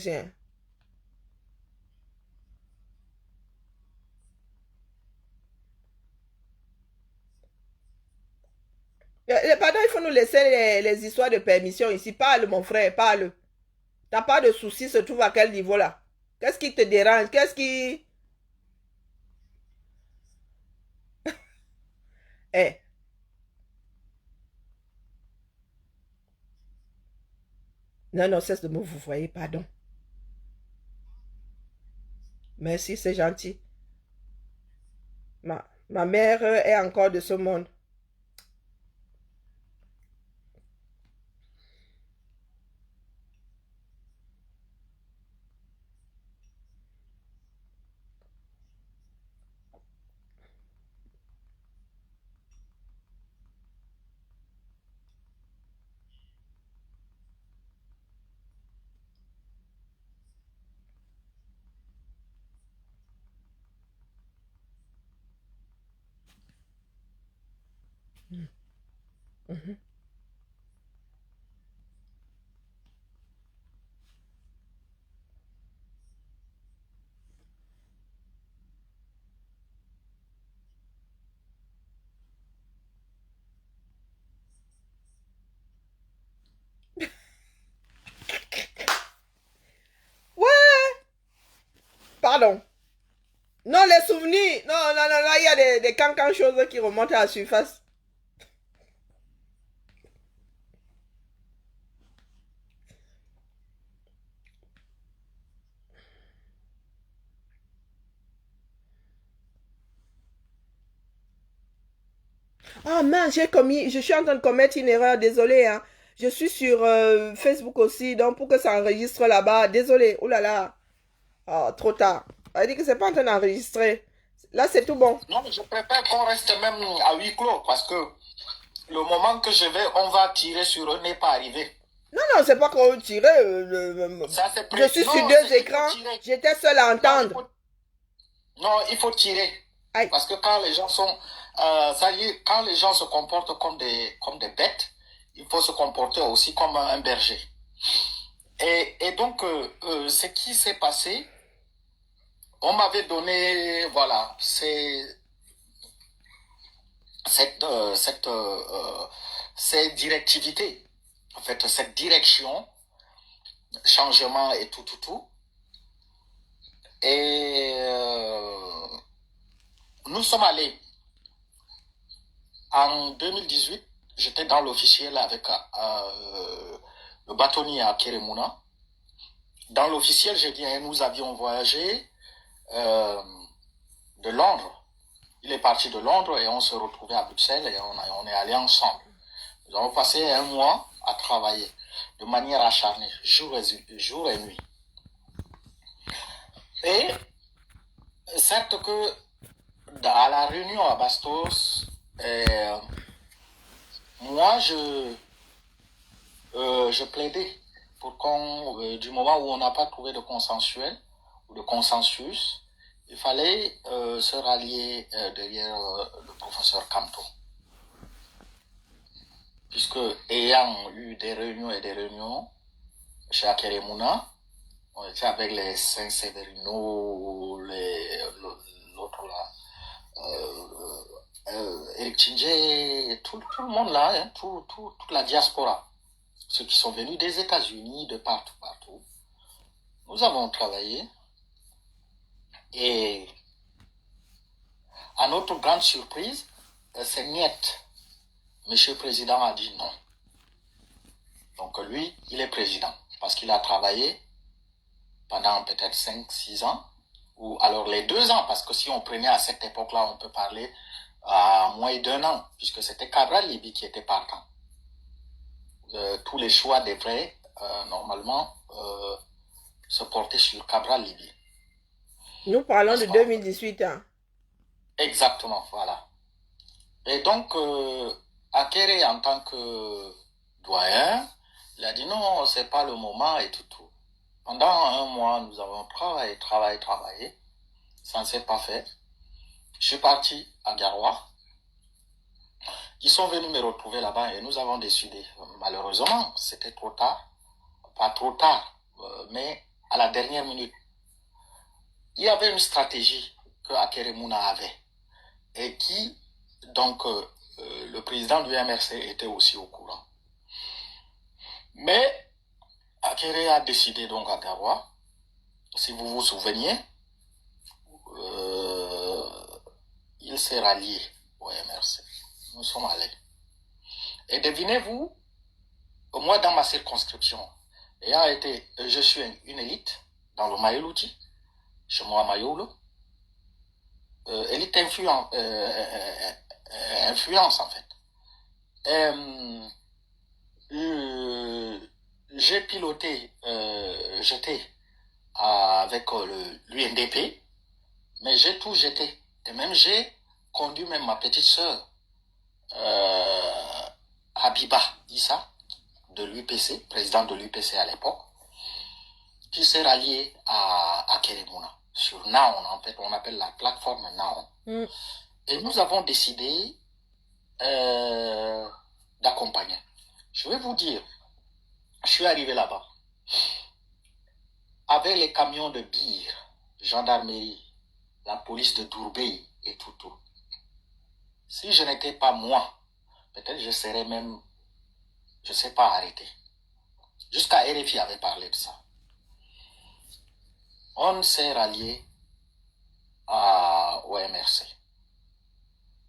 Pardon, il faut nous laisser les histoires de permission ici. Parle, mon frère, parle. T'as pas de soucis, se trouve à quel niveau là? Qu'est-ce qui te dérange? Qu'est-ce qui... Eh, non, non, cesse de me vous voyez, pardon. Merci, c'est gentil. Ma mère est encore de ce monde. Mhm. Ouais, pardon. Non, les souvenirs. Non, non, non, non, il y a des cancans choses qui remontent à la surface. Ah mince, je suis en train de commettre une erreur, désolé, hein. Je suis sur Facebook aussi, donc pour que ça enregistre là-bas, désolé, oh là là, ah, trop tard. Elle dit que c'est pas en train d'enregistrer. Là, c'est tout bon.
Non, mais je préfère qu'on reste même à huis clos parce que le moment que je vais, on va tirer sur eux n'est pas arrivé.
Non, non, c'est pas qu'on tirait.
Ça, c'est
Je suis
non,
sur deux
il faut
écrans,
tirer.
j'étais seule à
Non,
entendre.
non, il faut tirer.
Aïe.
Parce que quand les gens sont, ça y est, quand les gens se comportent comme des bêtes, il faut se comporter aussi comme un berger. Et donc, ce qui s'est passé, on m'avait donné, voilà, cette, euh, cette, euh, euh, cette directivité, en fait, cette direction, changement et tout, tout, tout. Et nous sommes allés en 2018, j'étais dans l'officiel avec le bâtonnier à Keremuna. Dans l'officiel, j'ai dit, hein, nous avions voyagé. Euh, de Londres. Il est parti de Londres et on s'est retrouvés à Bruxelles et on est allés ensemble. Nous avons passé un mois à travailler de manière acharnée, jour et nuit. Et certes que à la réunion à Bastos, moi je plaidais pour qu'on, du moment où on n'a pas trouvé de consensuel ou de consensus, il fallait se rallier derrière le professeur Camto. Puisque ayant eu des réunions et des réunions chez Akeremouna, on était avec les Saint-Severino, l'autre là, Eric Tchindje, tout le monde là, hein, toute la diaspora, ceux qui sont venus des États-Unis, de partout. Nous avons travaillé et à notre grande surprise, c'est Niet. Monsieur le Président a dit non. Donc lui, il est président parce qu'il a travaillé pendant peut-être 5-6 ans, ou alors les 2 ans, parce que si on prenait à cette époque-là, on peut parler à moins d'1 an, puisque c'était Cabral Libye qui était partant. Tous les choix devraient normalement se porter sur Cabral Libye.
Nous parlons de 2018. Hein.
Exactement, voilà. Et donc, Akere, en tant que doyen, il a dit non, c'est pas le moment et tout. Pendant un mois, nous avons travaillé. Ça ne s'est pas fait. Je suis parti à Garoua. Ils sont venus me retrouver là-bas et nous avons décidé. Malheureusement, c'était trop tard. Pas trop tard, mais à la dernière minute. Il y avait une stratégie que Akeremouna avait et qui, donc, le président du MRC était aussi au courant. Mais Akere a décidé donc à Garoua, si vous vous souvenez, il s'est rallié au MRC. Nous sommes allés. Et devinez-vous, moi dans ma circonscription, je suis une élite dans le Mayolouti, chez moi à Mayolo, élite influence en fait. J'ai piloté, j'étais avec l'UNDP, mais j'ai tout jeté. Et même j'ai conduit même ma petite sœur, Habiba Issa, de l'UPC, président de l'UPC à l'époque, qui s'est rallié à Keremouna, sur Naon, en fait, on appelle la plateforme Naon. Et nous avons décidé d'accompagner. Je vais vous dire, je suis arrivé là-bas, avec les camions de BIR, gendarmerie, la police de Dourbey et tout. Si je n'étais pas moi, peut-être je serais même, je ne sais pas, arrêté. Jusqu'à RFI avait parlé de ça. On s'est rallié au MRC.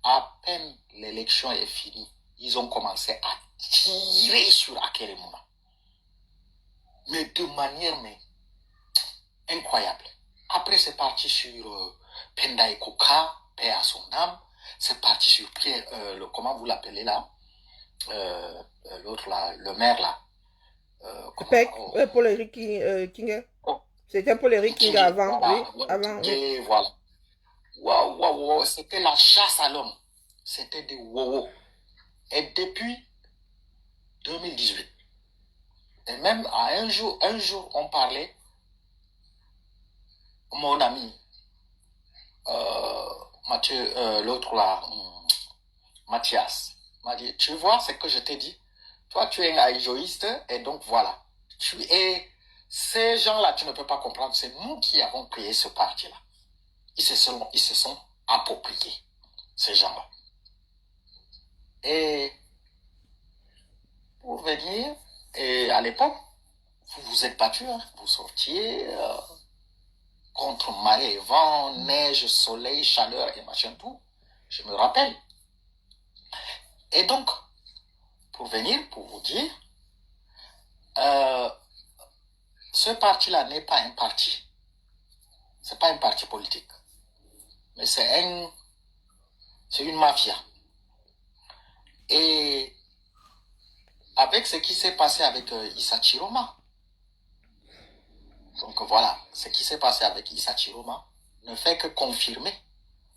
À peine l'élection est finie, ils ont commencé à tirer sur Akeremouna. Mais de manière incroyable. Après, c'est parti sur Penda Koka, paix à son âme. C'est parti sur Pierre, comment vous l'appelez là, l'autre là, le maire là.
Paul Eric King. Oh. C'était Paul Eric King avant, voilà, oui. Avant,
oui. Voilà. Waouh, c'était la chasse à l'homme. C'était des wow. Et depuis 2018, et même à un jour, on parlait, mon ami, Mathieu, l'autre là, Mathias, m'a dit, tu vois ce que je t'ai dit? Toi, tu es un égoïste, et donc voilà. Ces gens-là, tu ne peux pas comprendre, c'est nous qui avons créé ce parti-là. Ils se sont appropriés, ces gens-là. Et pour venir, et à l'époque, vous vous êtes battus, hein, vous sortiez contre marée, vent, neige, soleil, chaleur et machin tout. Je me rappelle. Et donc, pour venir, pour vous dire, ce parti-là n'est pas un parti. C'est pas un parti politique. mais c'est une mafia. Et avec ce qui s'est passé avec Issa Chiroma, donc voilà, ce qui s'est passé avec Issa Chiroma ne fait que confirmer.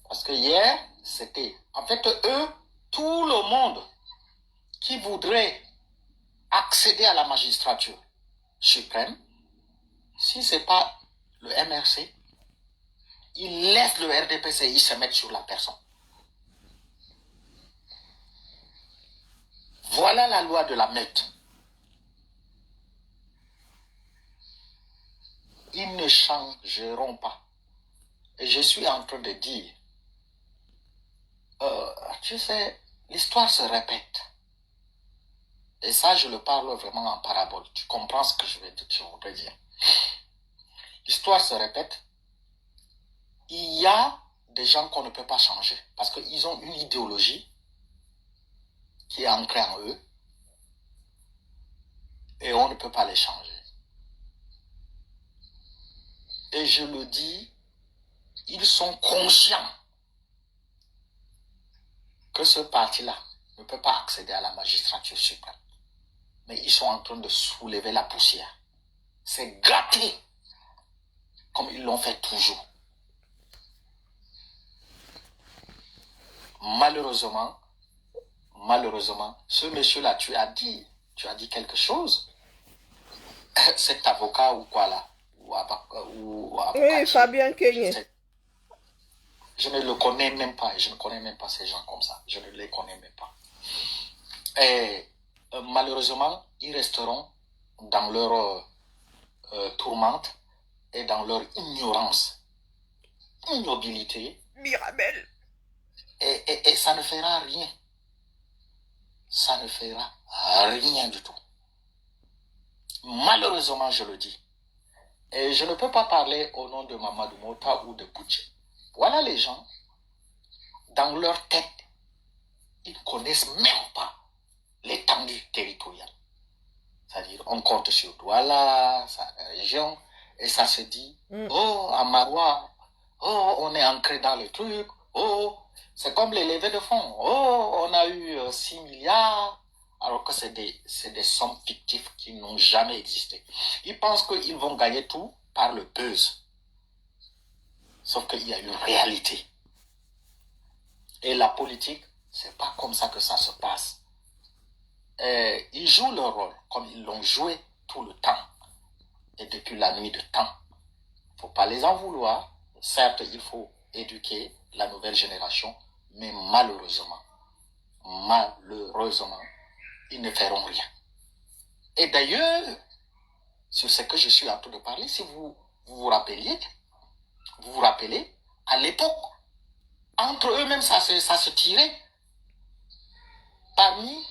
Parce que hier, c'était, en fait, eux, tout le monde qui voudrait accéder à la magistrature suprême, si ce n'est pas le MRC, ils laissent le RDPC, ils se mettent sur la personne. Voilà la loi de la meute. Ils ne changeront pas. Et je suis en train de dire, tu sais, l'histoire se répète. Et ça, je le parle vraiment en parabole. Tu comprends ce que je voudrais dire. L'histoire se répète. Il y a des gens qu'on ne peut pas changer. Parce qu'ils ont une idéologie qui est ancrée en eux. Et on ne peut pas les changer. Et je le dis, ils sont conscients que ce parti-là ne peut pas accéder à la magistrature suprême. Mais ils sont en train de soulever la poussière. C'est gâté, comme ils l'ont fait toujours. Malheureusement, ce monsieur-là, tu as dit quelque chose. Cet avocat ou quoi là, ou
oui, Fabien Kenyé.
Je ne le connais même pas, et je ne connais même pas ces gens comme ça. Je ne les connais même pas. Et malheureusement, ils resteront dans leur tourmente et dans leur ignorance, ignobilité.
Mirabel.
Et ça ne fera rien. Ça ne fera rien du tout. Malheureusement, je le dis. Et je ne peux pas parler au nom de Mamadou Mota ou de Bouché. Voilà les gens, dans leur tête, ils ne connaissent même pas l'étendue territoriale. C'est-à-dire, on compte sur Douala, sa région, et ça se dit, oh, à Maroua, oh, on est ancré dans le truc, oh, c'est comme les levées de fonds, oh, on a eu 6 milliards, alors que c'est des sommes fictives qui n'ont jamais existé. Ils pensent qu'ils vont gagner tout par le buzz. Sauf qu'il y a une réalité. Et la politique, c'est pas comme ça que ça se passe. Et ils jouent leur rôle comme ils l'ont joué tout le temps. Et depuis la nuit de temps. Il ne faut pas les en vouloir. Certes, il faut éduquer la nouvelle génération, mais malheureusement, ils ne feront rien. Et d'ailleurs, sur ce que je suis en train de parler, si vous vous rappelez, à l'époque, entre eux-mêmes, ça se tirait. Parmi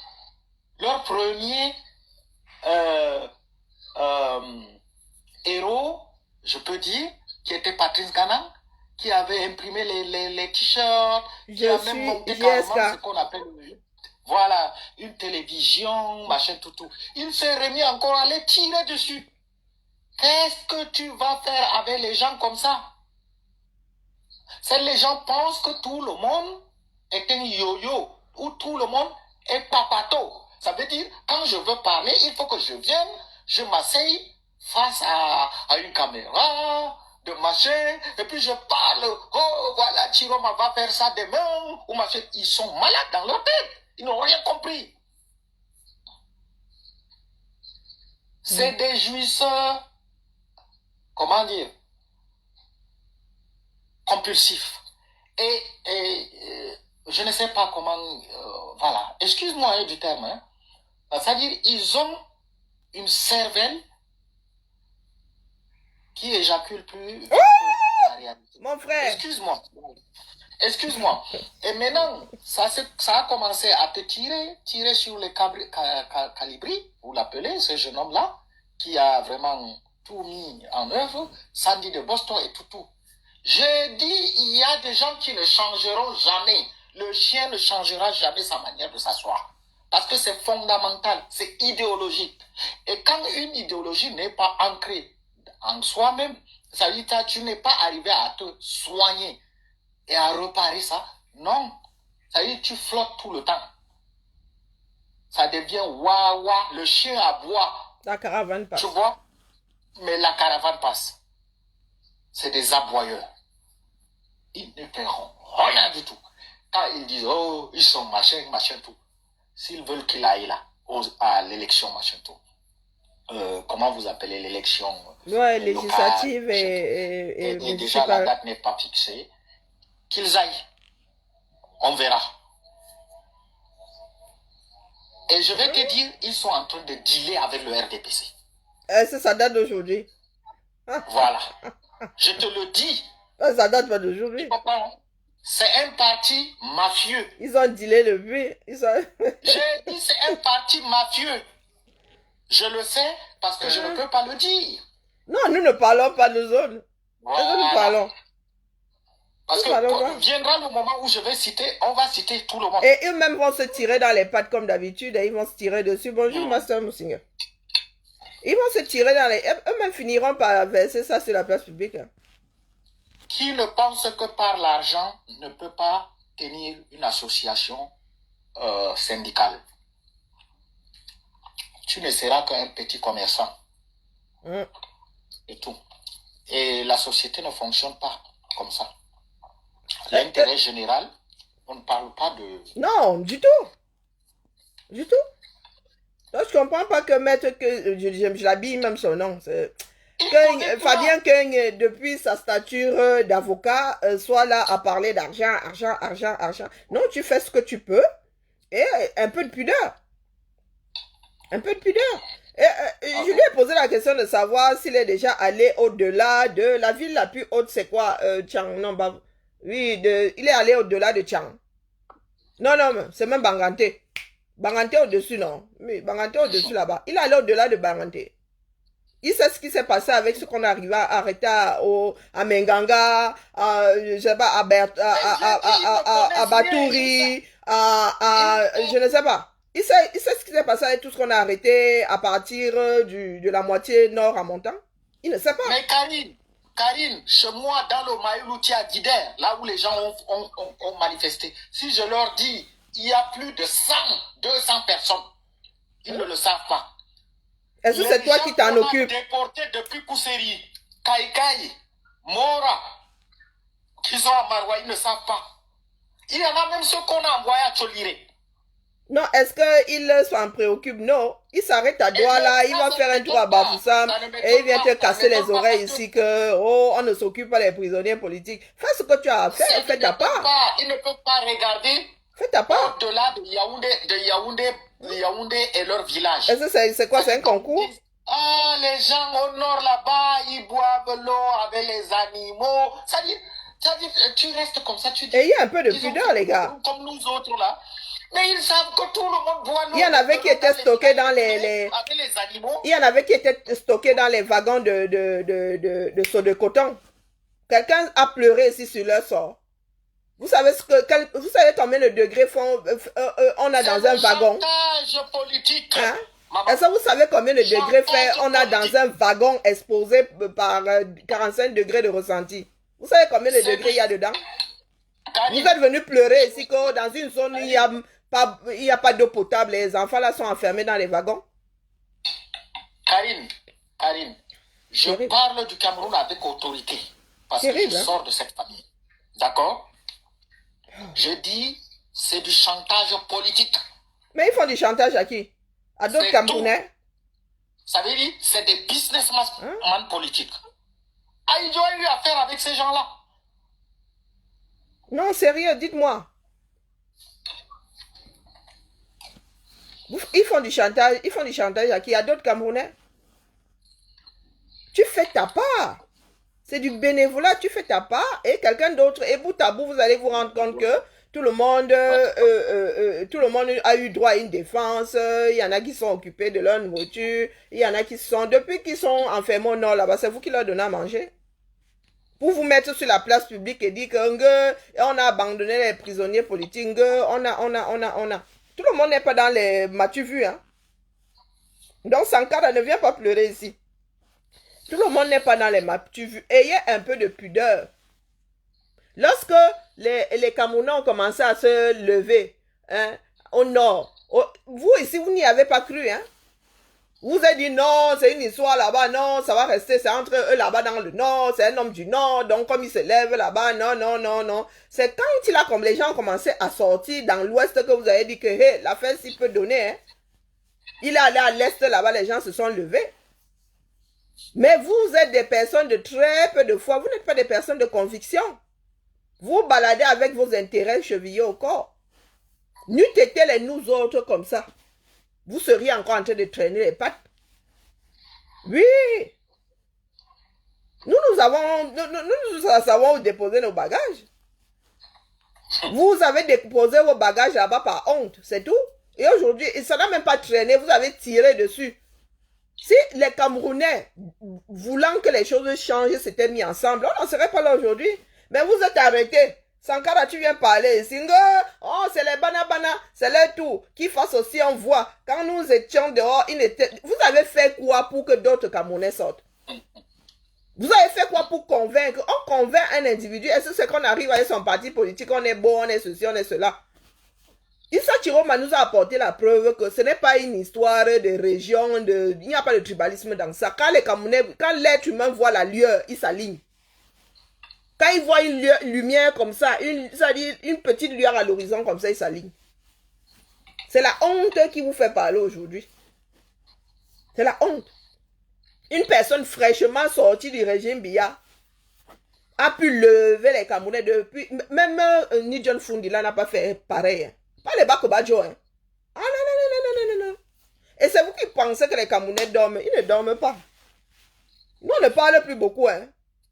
leurs premiers héros, je peux dire, qui était Patrice Ganan, qui avait imprimé les t-shirts, qui a même monté carrément ce qu'on appelle voilà, une télévision, machin, tout. Il s'est remis encore à les tirer dessus. Qu'est-ce que tu vas faire avec les gens comme ça? Les gens pensent que tout le monde est un yo-yo, ou tout le monde est papato. Ça veut dire, quand je veux parler, il faut que je vienne, je m'asseye face à une caméra, de machin, et puis je parle, oh voilà, Chiroma va faire ça demain, ou machin. Ils sont malades dans leur tête, ils n'ont rien compris. C'est des jouisseurs, comment dire, compulsifs. Et je ne sais pas comment, voilà, excuse-moi du terme, hein. C'est-à-dire, ils ont une cervelle qui éjacule plus que la réalité.
Mon frère.
Excuse-moi. Et maintenant, ça a commencé à te tirer sur les calibris, vous l'appelez, ce jeune homme-là, qui a vraiment tout mis en œuvre, Sandy de Boston et tout. J'ai dit, il y a des gens qui ne changeront jamais. Le chien ne changera jamais sa manière de s'asseoir. Parce que c'est fondamental, c'est idéologique. Et quand une idéologie n'est pas ancrée en soi-même, ça veut dire que tu n'es pas arrivé à te soigner. et à reparer ça. Non. Ça veut dire tu flottes tout le temps. Ça devient wawa, le chien aboie.
La caravane passe.
Tu vois? Mais la caravane passe. C'est des aboyeurs. Ils ne paieront rien du tout. Quand ils disent, oh, ils sont machin, machin, tout. S'ils veulent qu'il aille là, à l'élection, machin, tout. Comment vous appelez l'élection
Ouais, législative
locale,
et
et déjà la
municipale.
date n'est pas fixée. Qu'ils aillent. On verra. Et je vais te dire, ils sont en train de dealer avec le RDPC.
Ça date d'aujourd'hui.
Voilà. Je te le dis.
Ça date pas d'aujourd'hui.
C'est un parti mafieux.
Ils ont dealé depuis.
J'ai dit c'est un parti mafieux. Je le sais parce que je ne peux pas le dire.
Non, nous ne parlons pas nous autres.
Voilà.
Nous parlons.
Parce que viendra le moment où je vais citer, on va citer tout le monde.
Et eux-mêmes vont se tirer dans les pattes comme d'habitude et ils vont se tirer dessus. Bonjour, Master Moussinger. Ils vont se tirer dans les... Eux-mêmes finiront par verser ça sur la place publique.
Qui ne pense que par l'argent ne peut pas tenir une association syndicale. Tu ne seras qu'un petit commerçant. Et tout. Et la société ne fonctionne pas comme ça. L'intérêt général, on ne parle pas de...
Non, du tout. Du tout. Non, je comprends pas que maître... Je l'habille même son nom. Fabien Keigne, depuis sa stature d'avocat, soit là à parler d'argent, argent, argent, argent. Non, tu fais ce que tu peux. Et un peu de pudeur. Un peu de pudeur. Je lui ai posé la question de savoir s'il est déjà allé au-delà de... La ville la plus haute, c'est quoi Tchang, non, bah... Oui, il est allé au-delà de Tchang. Non, non, c'est même Bangante. Bangante au-dessus, non. Mais Bangante au-dessus là-bas. Il est allé au-delà de Bangante. Il sait ce qui s'est passé avec ce qu'on arrive à arrêter à Menganga, je sais pas, à Batouri, je ne sais pas. Il sait ce qui s'est passé avec tout ce qu'on a arrêté à partir de la moitié nord en montant. Il ne sait pas.
Mais Karine, chez moi, dans le Maïlouti à Guider, là où les gens ont manifesté, si je leur dis, il y a plus de 100, 200 personnes, ils ne le savent pas.
Est-ce que c'est toi qui t'en occupes?
Déportés depuis Kousseri, Kaikai, Mora, qui sont à Maroua, ils ne savent pas. Il y en a même ceux qu'on a envoyés à Tcholiré.
Non, est-ce qu'ils s'en préoccupent? Non. Il s'arrête à Douala, il va faire un tour à Bafoussam et il vient te casser les oreilles ici que, oh, on ne s'occupe pas des prisonniers politiques. Fais ce que tu as à faire, fais ta part.
Il ne peut pas regarder
fais ta part.
Au-delà de Yaoundé et leur village.
Est-ce que c'est quoi? C'est un concours?
Ah, les gens au nord là-bas, ils boivent l'eau avec les animaux. Ça dit, tu restes comme ça, tu dis.
Et il y a un peu de pudeur, les gars.
Comme nous autres là. Mais ils savent que tout le monde boit l'eau.
Il y en avait qui étaient stockés dans
avec les animaux.
Il y en avait qui étaient stockés dans les wagons de seaux de coton. Quelqu'un a pleuré ici sur leur sort. Vous savez combien de degrés on a dans un wagon?
Chantage politique.
Hein? Est-ce que vous savez combien de degrés on a dans un wagon exposé par 45 degrés de ressenti? Vous savez combien de degrés il y a dedans? Vous êtes venu pleurer ici que dans une zone où il n'y a pas d'eau potable, les enfants là sont enfermés dans les wagons.
Karine, je parle du Cameroun avec autorité parce que je sors de cette famille. D'accord? Je dis, c'est du chantage politique.
Mais ils font du chantage à qui? À d'autres Camerounais?
Ça veut dire, c'est des businessmen politiques. Ah, ils ont eu affaire avec ces gens-là.
Non, sérieux, dites-moi. Ils font du chantage à qui? À d'autres Camerounais? Tu fais ta part. C'est du bénévolat, tu fais ta part et quelqu'un d'autre. Et bout à bout, vous allez vous rendre compte que tout le monde a eu droit à une défense. Il y en a qui sont occupés de leur nourriture. Il y en a qui sont, depuis qu'ils sont enfermés au nord là-bas, c'est vous qui leur donnez à manger. Pour vous mettre sur la place publique et dire qu'on a abandonné les prisonniers politiques, on a. Tout le monde n'est pas dans les... M'as-tu vu, hein? Donc Sankara ne vient pas pleurer ici. Tout le monde n'est pas dans les maps. Ayez un peu de pudeur. Lorsque les Camerounais ont commencé à se lever, hein, au nord. Vous ici, vous n'y avez pas cru, hein. Vous avez dit non, c'est une histoire là-bas, non, ça va rester, c'est entre eux là-bas dans le nord, c'est un homme du nord, donc comme il se lève là-bas, non, non, non, non. C'est quand il a comme les gens ont commencé à sortir dans l'ouest que vous avez dit que hey, l'affaire s'il peut donner, hein. Il est allé à l'est là-bas, les gens se sont levés. Mais vous êtes des personnes de très peu de foi, vous n'êtes pas des personnes de conviction. Vous baladez avec vos intérêts chevillés au corps. N'eût été les nous autres comme ça. Vous seriez encore en train de traîner les pattes. Oui. Nous savons déposer nos bagages. Vous avez déposé vos bagages là-bas par honte, c'est tout. Et aujourd'hui, ça n'a même pas traîné, vous avez tiré dessus. Si les Camerounais, voulant que les choses changent, s'étaient mis ensemble, on n'en serait pas là aujourd'hui. Mais vous êtes arrêtés. Sankara, tu viens parler. Oh, c'est les banabana, c'est les tout. Qui fasse aussi, on voit. Quand nous étions dehors, vous avez fait quoi pour que d'autres Camerounais sortent? Vous avez fait quoi pour convaincre? On convainc un individu. Est-ce que c'est qu'on arrive avec son parti politique, on est bon, on est ceci, on est cela? Issa Chiroma nous a apporté la preuve que ce n'est pas une histoire de région, il n'y a pas de tribalisme dans ça. Quand les Camerounais, quand l'être humain voit la lueur, il s'aligne. Quand il voit une lumière comme ça, une petite lueur à l'horizon comme ça, il s'aligne. C'est la honte qui vous fait parler aujourd'hui. C'est la honte. Une personne fraîchement sortie du régime Biya a pu lever les Camerounais depuis. Même Ni John Fundila n'a pas fait pareil. Hein. Pas les Bakobadjo. Hein. Ah non, non, non, non, non, non, non. Et c'est vous qui pensez que les Camerounais dorment. Ils ne dorment pas. Nous, on ne parle plus beaucoup. Hein.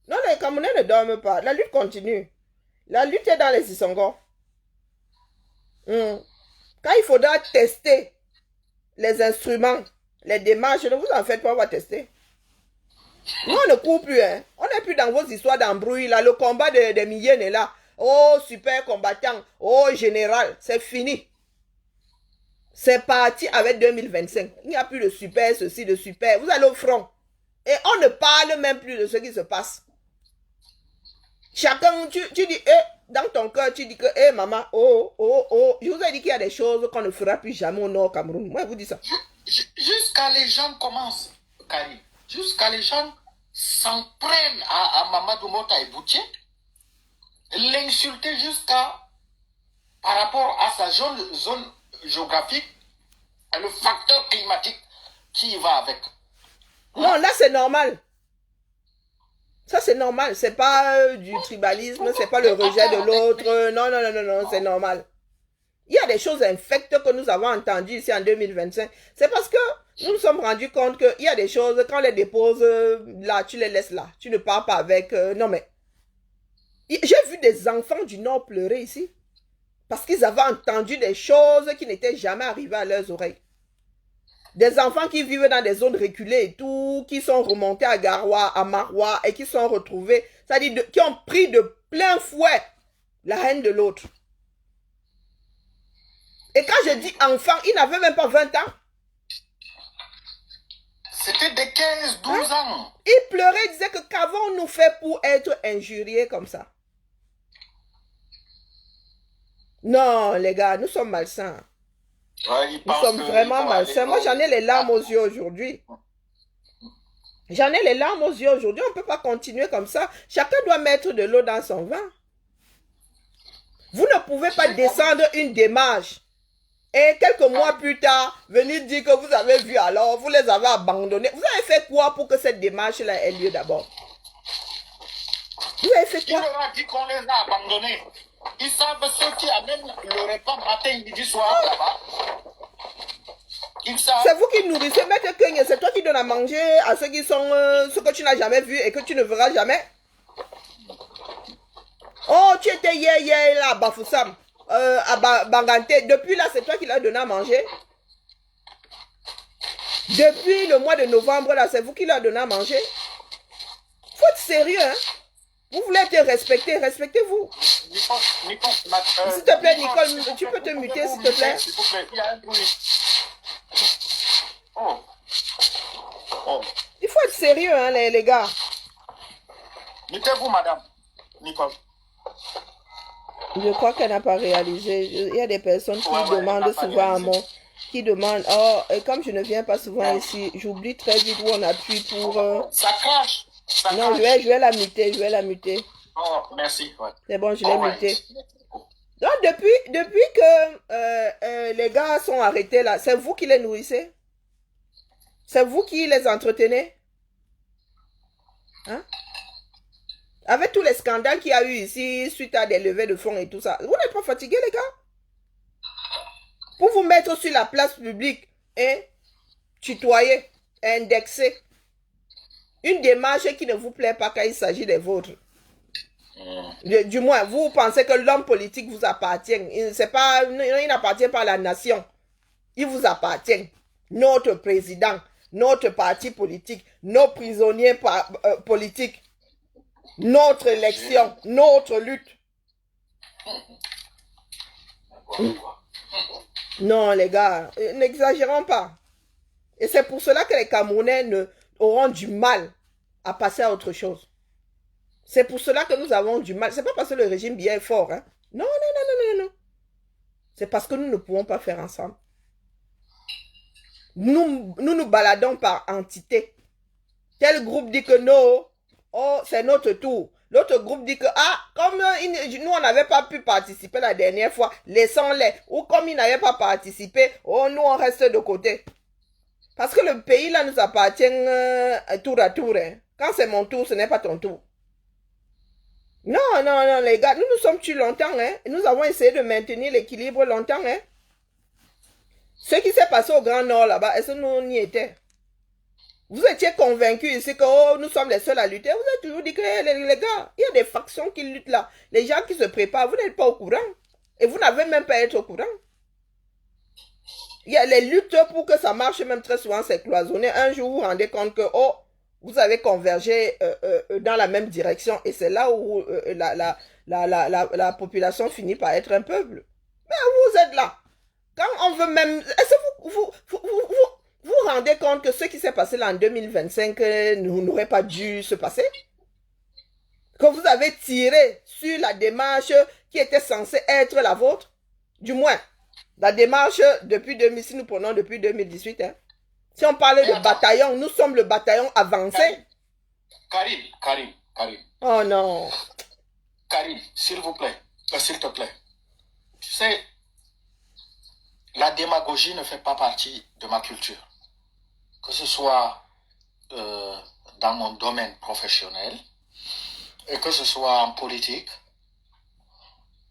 Non, les Camerounais ne dorment pas. La lutte continue. La lutte est dans les Isongo. Quand il faudra tester les instruments, les démarches, ne vous en faites pas, on va tester. Nous, on ne court plus. Hein. On n'est plus dans vos histoires d'embrouille. Là. Le combat des Miyennes est là. Oh, super combattant. Oh, général. C'est fini. C'est parti avec 2025. Il n'y a plus de super, ceci, de super. Vous allez au front. Et on ne parle même plus de ce qui se passe. Chacun, tu dis, dans ton cœur, tu dis que, maman, je vous ai dit qu'il y a des choses qu'on ne fera plus jamais au Nord Cameroun. Moi, je vous dis ça.
Jusqu'à les gens commencent, Kari, jusqu'à les gens s'en prennent à Mamadou Mota et Boutier, l'insulter jusqu'à, par rapport à sa zone géographique, le facteur climatique qui va avec.
Non, là, c'est normal. Ça, c'est normal. C'est pas du tribalisme, c'est pas le rejet de l'autre. Non, non, non, non, non, c'est normal. Il y a des choses infectes que nous avons entendues ici en 2025. C'est parce que nous nous sommes rendus compte qu'il y a des choses, quand on les dépose là, tu les laisses là. Tu ne pars pas avec... non, mais... J'ai vu des enfants du Nord pleurer ici. Parce qu'ils avaient entendu des choses qui n'étaient jamais arrivées à leurs oreilles. Des enfants qui vivent dans des zones reculées et tout, qui sont remontés à Garoua, à Maroua et qui sont retrouvés, c'est-à-dire qui ont pris de plein fouet la haine de l'autre. Et quand je dis enfant, ils n'avaient même pas 20 ans.
C'était des 15-12 ans.
Ils pleuraient, ils disaient que qu'avons-nous fait pour être injuriés comme ça? Non, les gars, nous sommes malsains.
Ouais,
nous sommes vraiment malsains. Moi, j'en ai les larmes aux yeux aujourd'hui. J'en ai les larmes aux yeux aujourd'hui. On ne peut pas continuer comme ça. Chacun doit mettre de l'eau dans son vin. Vous ne pouvez pas descendre une démarche. Et quelques mois plus tard, venir dire que vous avez vu alors, vous les avez abandonnés. Vous avez fait quoi pour que cette démarche-là ait lieu d'abord? Vous avez fait quoi?
Qui leur a dit qu'on les a abandonnés? Ils savent ceux qui amènent le repas matin, midi, soir là-bas.
C'est vous qui nourrissez. Maître Kenya, c'est toi qui donnes à manger à ceux qui sont ceux que tu n'as jamais vus et que tu ne verras jamais. Oh, tu étais hier là à Bafoussam, à Bangante. Depuis là, c'est toi qui l'as donné à manger. Depuis le mois de novembre là, c'est vous qui l'as donné à manger. Faut être sérieux, hein. Vous voulez être respecté, respectez-vous. S'il te plaît, Nicole, tu peux te muter, s'il te plaît.
Il y a un bruit. Oh.
Il faut être sérieux, hein, les gars.
Mettez-vous, madame Nicole.
Je crois qu'elle n'a pas réalisé. Il y a des personnes qui
Ouais, ouais, elle n'a
demandent
pas
souvent à
réalisé.
mon... Qui demandent, oh, et comme je ne viens pas souvent ici, j'oublie très vite où on appuie pour...
Ça crache. Ça
Non,
crache.
je vais la muter, je vais la muter.
Oh, merci. Ouais.
C'est bon, je l'ai
All
muté.
right.
Donc, depuis que les gars sont arrêtés là, c'est vous qui les nourrissez? C'est vous qui les entretenez? Hein? Avec tous les scandales qu'il y a eu ici, suite à des levées de fonds et tout ça, vous n'êtes pas fatigués, les gars? Pour vous mettre sur la place publique et tutoyer, indexer une démarche qui ne vous plaît pas quand il s'agit des vôtres. Du moins, vous pensez que l'homme politique vous appartient. Il n'appartient pas à la nation. Il vous appartient. Notre président, notre parti politique, nos prisonniers politiques, notre élection, notre lutte. Non, les gars, n'exagérons pas. Et c'est pour cela que les Camerounais auront du mal à passer à autre chose. C'est pour cela que nous avons du mal. C'est pas parce que le régime bien est fort. Hein. Non, non, non, non, non, non. C'est parce que nous ne pouvons pas faire ensemble. Nous baladons par entité. Tel groupe dit que non, oh, c'est notre tour. L'autre groupe dit que, ah, comme nous, on n'avait pas pu participer la dernière fois, laissons-les. Ou comme ils n'avaient pas participé, oh, nous, on reste de côté. Parce que le pays, là, nous appartient tour à tour. Hein. Quand c'est mon tour, ce n'est pas ton tour. Non, non, non, les gars, nous sommes tués longtemps. Hein. Nous avons essayé de maintenir l'équilibre longtemps. Hein. Ce qui s'est passé au Grand Nord, là-bas, est-ce que nous, on y était? Vous étiez convaincus ici que oh, nous sommes les seuls à lutter. Vous avez toujours dit que les gars, il y a des factions qui luttent là. Les gens qui se préparent, vous n'êtes pas au courant. Et vous n'avez même pas à être au courant. Il y a les luttes pour que ça marche, même très souvent, c'est cloisonné. Un jour, vous vous rendez compte que oh, vous avez convergé dans la même direction. Et c'est là où la population finit par être un peuple. Mais vous êtes là. Quand on veut même... Est-ce que vous rendez compte que ce qui s'est passé là en 2025 n'aurait pas dû se passer? Que vous avez tiré sur la démarche qui était censée être la vôtre? Du moins, la démarche depuis 2006, nous prenons depuis 2018. Hein. Si on parle de bataillon, nous sommes le bataillon avancé.
Karim.
Oh non.
Karim, s'il vous plaît, s'il te plaît. Tu sais, la démagogie ne fait pas partie de ma culture. Que ce soit dans mon domaine professionnel et que ce soit en politique.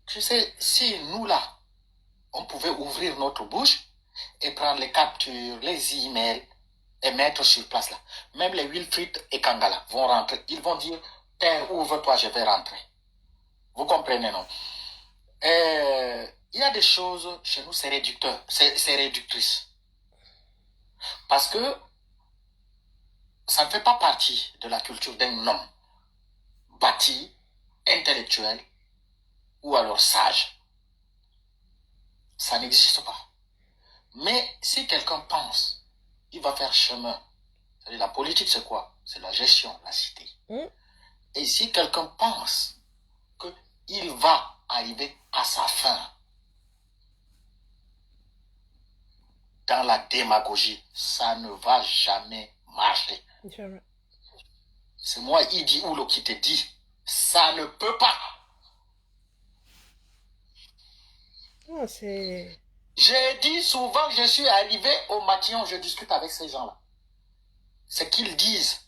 Tu sais, si nous là, on pouvait ouvrir notre bouche et prendre les captures, les emails et mettre sur place là. Même les Wilfried et Kangala vont rentrer. Ils vont dire, Père, ouvre-toi, je vais rentrer. Vous comprenez, non? Il y a des choses chez nous, c'est réducteur, c'est réductrice. Parce que ça ne fait pas partie de la culture d'un homme bâti, intellectuel ou alors sage. Ça n'existe pas. Mais si quelqu'un pense, il va faire chemin. C'est-à-dire, la politique, c'est quoi? C'est la gestion de la cité. Et si quelqu'un pense qu'il va arriver à sa fin dans la démagogie, ça ne va jamais marcher. C'est moi, Idi Oulo, qui te dit, ça ne peut pas.
Oh, c'est...
J'ai dit souvent, je suis arrivé au matin, je discute avec ces gens-là. Ce qu'ils disent,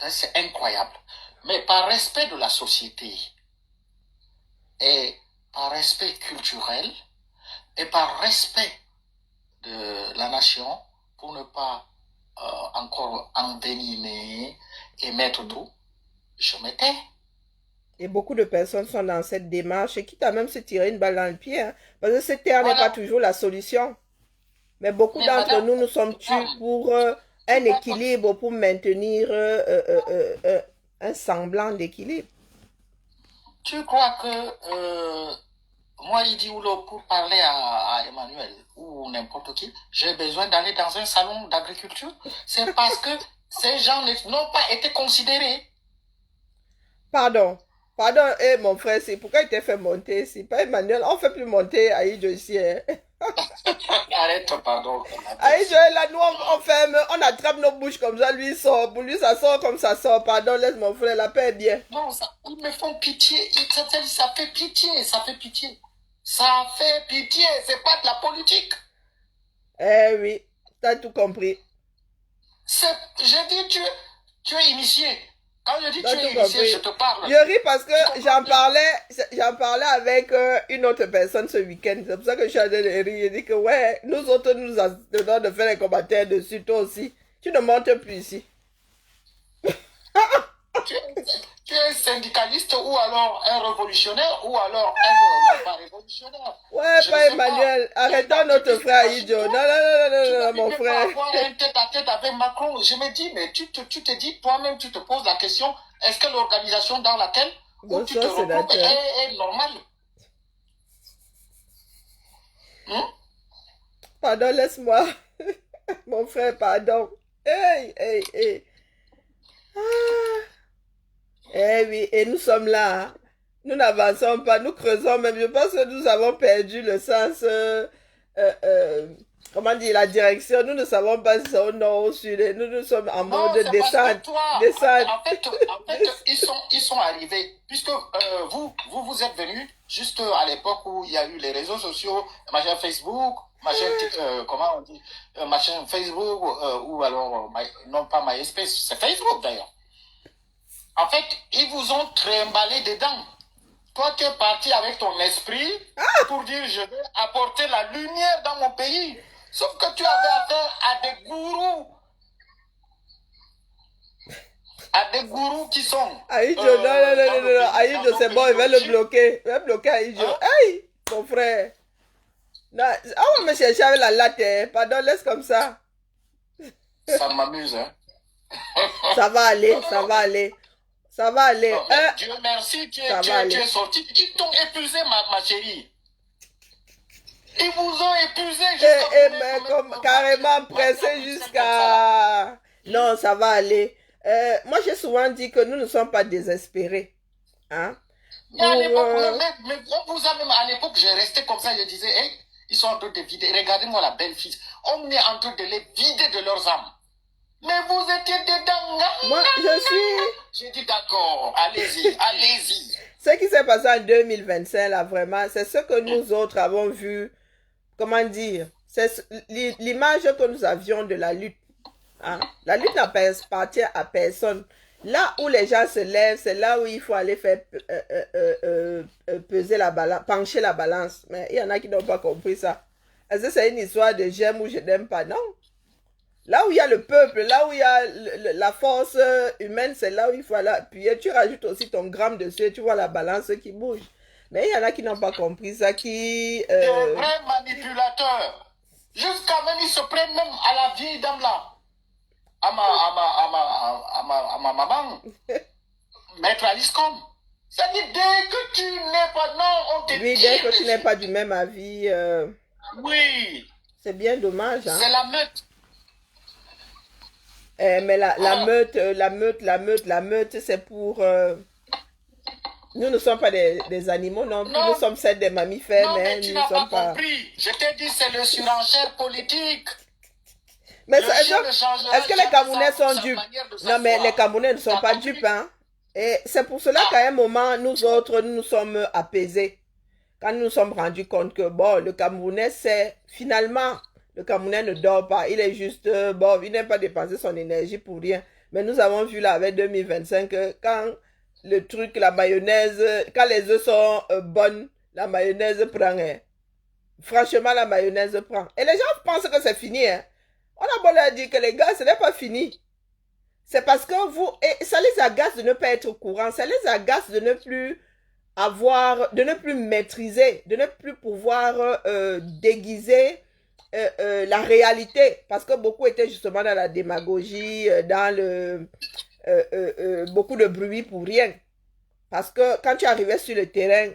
c'est incroyable. Mais par respect de la société, et par respect culturel, et par respect de la nation, pour ne pas encore envenimer et mettre tout, je m'étais.
Et beaucoup de personnes sont dans cette démarche, quitte à même se tirer une balle dans le pied. Hein, parce que cette terre n'est pas toujours la solution. Mais beaucoup d'entre nous, nous sommes tués pour un équilibre, pour maintenir un semblant d'équilibre.
Tu crois que moi, il dit Oulo, pour parler à Emmanuel ou n'importe qui, j'ai besoin d'aller dans un salon d'agriculture? C'est parce que ces gens n'ont pas été considérés.
Pardon. Pardon, mon frère, c'est pourquoi il t'a fait monter? C'est pas Emmanuel. On ne fait plus monter Aïdjo ici. Hein.
Arrête, pardon.
Aïdjo est là, nous on ferme, on attrape nos bouches comme ça, lui il sort. Pour lui, ça sort comme ça sort. Pardon, laisse mon frère, la paix est bien.
Non, ils me font pitié. Ça fait pitié, ça fait pitié. Ça fait pitié, c'est pas de la politique.
Eh oui, t'as tout compris.
Je dis, tu es initié. Quand je dis
T'as
tu es
tout
initié,
compris.
je te parle.
Je ris parce que j'en parlais avec une autre personne ce week-end. C'est pour ça que je suis en train de rire. Je dis que ouais, nous autres, nous avons de faire les commentaires dessus, toi aussi. Tu ne montes plus ici.
Tu es syndicaliste ou alors un révolutionnaire ou alors un pas révolutionnaire.
Ouais,
Je
pas
ne sais
Emmanuel.
pas.
Arrêtons notre frère Aïdjo. Non, non, non, non, non, non, mon frère.
Avoir un tête-à-tête avec Macron, je me dis, mais tu te dis, toi-même, tu te poses la question, est-ce que l'organisation dans laquelle où tu te
Bonsoir,
retrouves
sénateur.
est normale?
Pardon, laisse-moi. Mon frère, pardon. Hey, hey, hey. Ah. Eh oui, et nous sommes là. Hein. Nous n'avançons pas, nous creusons même. Je pense que nous avons perdu le sens, comment dire, la direction. Nous ne savons pas si c'est au nord ou au sud. Nous sommes en
Non,
mode
c'est
descente.
parce que toi,
Descente.
en fait, ils sont arrivés, puisque vous êtes venus juste à l'époque où il y a eu les réseaux sociaux, machin Facebook, machin, comment on dit, machin Facebook, ou alors, non pas MySpace, c'est Facebook d'ailleurs. En fait, ils vous ont trimballé dedans. Toi, tu es parti avec ton esprit pour dire je vais apporter la lumière dans mon pays. Sauf que tu avais affaire à des gourous. À des gourous qui sont.
Aïdjo, non, non, non, non, non. Aïdjo, c'est bon, il va le bloquer. Il va bloquer Aïdjo.
Hein?
Hey, mon frère. Non, on va me chercher avec la latte. Hein. Pardon, laisse comme ça.
Ça m'amuse, hein.
Ça va aller, ça va aller. Ça va aller.
Non,
Hein?
Dieu merci, tu
Ça va
es
aller.
sorti. Ils t'ont épuisé, ma chérie. Ils vous ont épuisé
Mais comme carrément pressé jusqu'à... Non, ça va aller. Moi, j'ai souvent dit que nous ne sommes pas désespérés. Hein?
Mais à l'époque, mais on vous a même, à l'époque, j'ai resté comme ça, je disais, hey, ils sont en train de vider. Regardez-moi la belle fille. On est en train de les vider de leurs âmes. Mais vous étiez dedans.
Moi, je suis...
J'ai dit d'accord, allez-y, allez-y.
Ce qui s'est passé en 2025, là, vraiment, c'est ce que nous autres avons vu. Comment dire? C'est l'image que nous avions de la lutte. Hein? La lutte n'appartient à personne. Là où les gens se lèvent, c'est là où il faut aller faire peser la balance, pencher la balance. Mais il y en a qui n'ont pas compris ça. Est-ce que c'est une histoire de j'aime ou je n'aime pas? Non. Là où il y a le peuple, là où il y a la force humaine, c'est là où il faut aller appuyer. Tu rajoutes aussi ton gramme dessus et tu vois la balance qui bouge. Mais il y en a qui n'ont pas compris ça, qui...
Des vrais manipulateurs. Jusqu'à même, ils se prennent même à la vieille dame là. À ma maman. Maître Aliscom. C'est-à-dire, dès que tu n'es pas... Non, on te
oui, dès que tu n'es pas du même avis...
oui.
C'est bien dommage. Hein?
C'est la meute.
Mais la meute, c'est pour... Nous ne sommes pas des animaux non plus, nous sommes celles des mammifères, mais
tu
nous
n'as
ne sommes
pas
pas...
compris. Je t'ai dit, c'est le surenchère politique.
Mais est-ce que les Camerounais sont dupes? Non, mais les Camerounais ne sont pas dupes. Hein? Et c'est pour cela qu'à un moment, nous autres, nous nous sommes apaisés. Quand nous nous sommes rendus compte que, bon, le Camerounais, c'est... Finalement, le Camerounais ne dort pas. Il est juste... bon, il n'aime pas dépenser son énergie pour rien. Mais nous avons vu là, avec 2025, quand le truc, la mayonnaise... Quand les œufs sont bonnes, la mayonnaise prend. Hein. Franchement, la mayonnaise prend. Et les gens pensent que c'est fini. Hein. On a beau leur dire que les gars, ce n'est pas fini. C'est parce que vous... Et ça les agace de ne pas être au courant. Ça les agace de ne plus avoir... De ne plus maîtriser. De ne plus pouvoir déguiser la réalité. Parce que beaucoup étaient justement dans la démagogie, dans le... beaucoup de bruit pour rien. Parce que quand tu arrivais sur le terrain,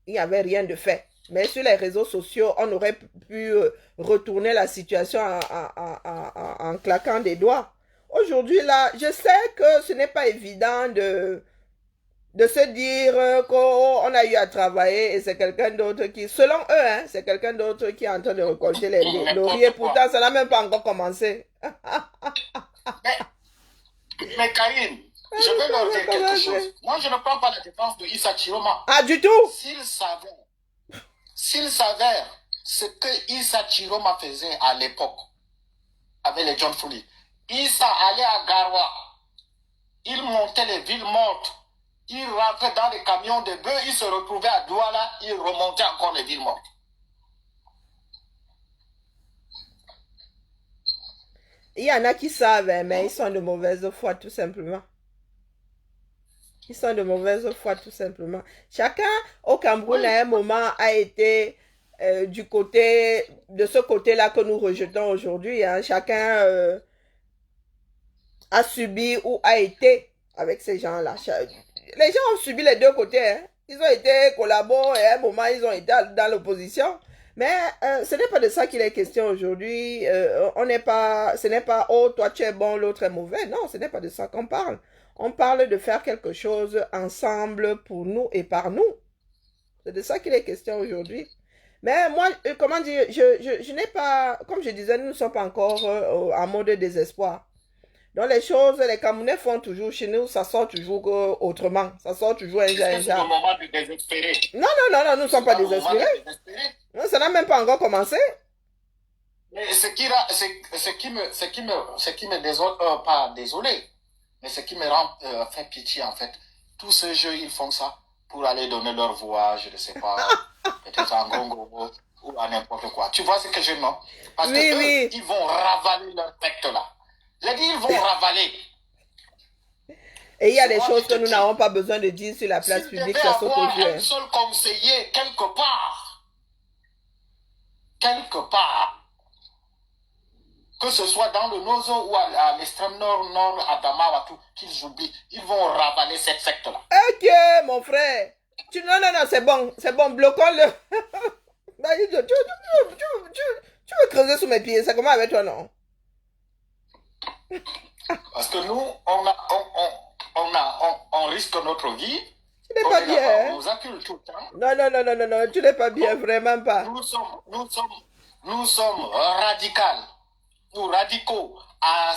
il n'y avait rien de fait. Mais sur les réseaux sociaux, on aurait pu retourner la situation en claquant des doigts. Aujourd'hui, là, je sais que ce n'est pas évident de se dire qu'on a eu à travailler et c'est quelqu'un d'autre qui, selon eux, hein, c'est quelqu'un d'autre qui est en train de récolter les lauriers.
N'importe quoi.
Pourtant, ça n'a même pas encore commencé.
Mais Karine,
Ça
je
n'a
vais
pas
leur
encore
dire quelque chose.
commencé.
Moi, je ne prends pas la défense de Issa Chiroma.
Ah, du tout?
S'il s'avère ce que Issa Chiroma faisait à l'époque avec les John Fouli, Issa allait à Garoua, il montait les villes mortes, il rentrait dans les camions de bœufs, il se retrouvait à Douala, il remontait encore les villes mortes.
Il y en a qui savent, hein, mais ils sont de mauvaise foi, tout simplement. Ils sont de mauvaise foi, tout simplement. Chacun au Cameroun,
Oui.
à un moment, a été du côté, de ce côté-là que nous rejetons aujourd'hui. Hein. Chacun a subi ou a été avec ces gens-là. Les gens ont subi les deux côtés. Hein. Ils ont été collaborés et à un moment, ils ont été dans l'opposition. Mais ce n'est pas de ça qu'il est question aujourd'hui. Ce n'est pas, oh, toi tu es bon, l'autre est mauvais. Non, ce n'est pas de ça qu'on parle. On parle de faire quelque chose ensemble pour nous et par nous. C'est de ça qu'il est question aujourd'hui. Mais moi, comment dire, je n'ai pas, comme je disais, nous ne sommes pas encore en mode désespoir. Donc les choses, les Camerounais font toujours chez nous, ça sort toujours autrement. Ça sort toujours un
Est-ce que c'est le moment de désespérer?
Non, nous ne sommes pas désespérés. Non, ça n'a même pas encore commencé.
Mais ce qui me désole, pas désolé, mais ce qui me rend fait pitié en fait, tous ces jeux, ils font ça pour aller donner leur voix, je ne sais pas, peut-être en Congo ou à n'importe quoi. Tu vois ce que je dis, non? Parce que eux, ils vont ravaler leur texte là. J'ai dit, ils vont ravaler.
Et il y a des choses que nous n'avons pas besoin de dire sur la place publique, ça saute aux yeux.
Un seul conseiller quelque part, que ce soit dans le Nozo ou à l'extrême nord, à Damawatu, qu'ils oublient, ils vont ravaler cette secte-là.
Ok, mon frère. Non, c'est bon, bloquons-le. Tu veux creuser sous mes pieds, c'est comment avec toi, non?
Parce que nous, on risque notre vie.
Tu n'es pas bien.
On nous accule tout le temps.
Non, tu n'es pas bien, vraiment pas.
Nous sommes radicaux à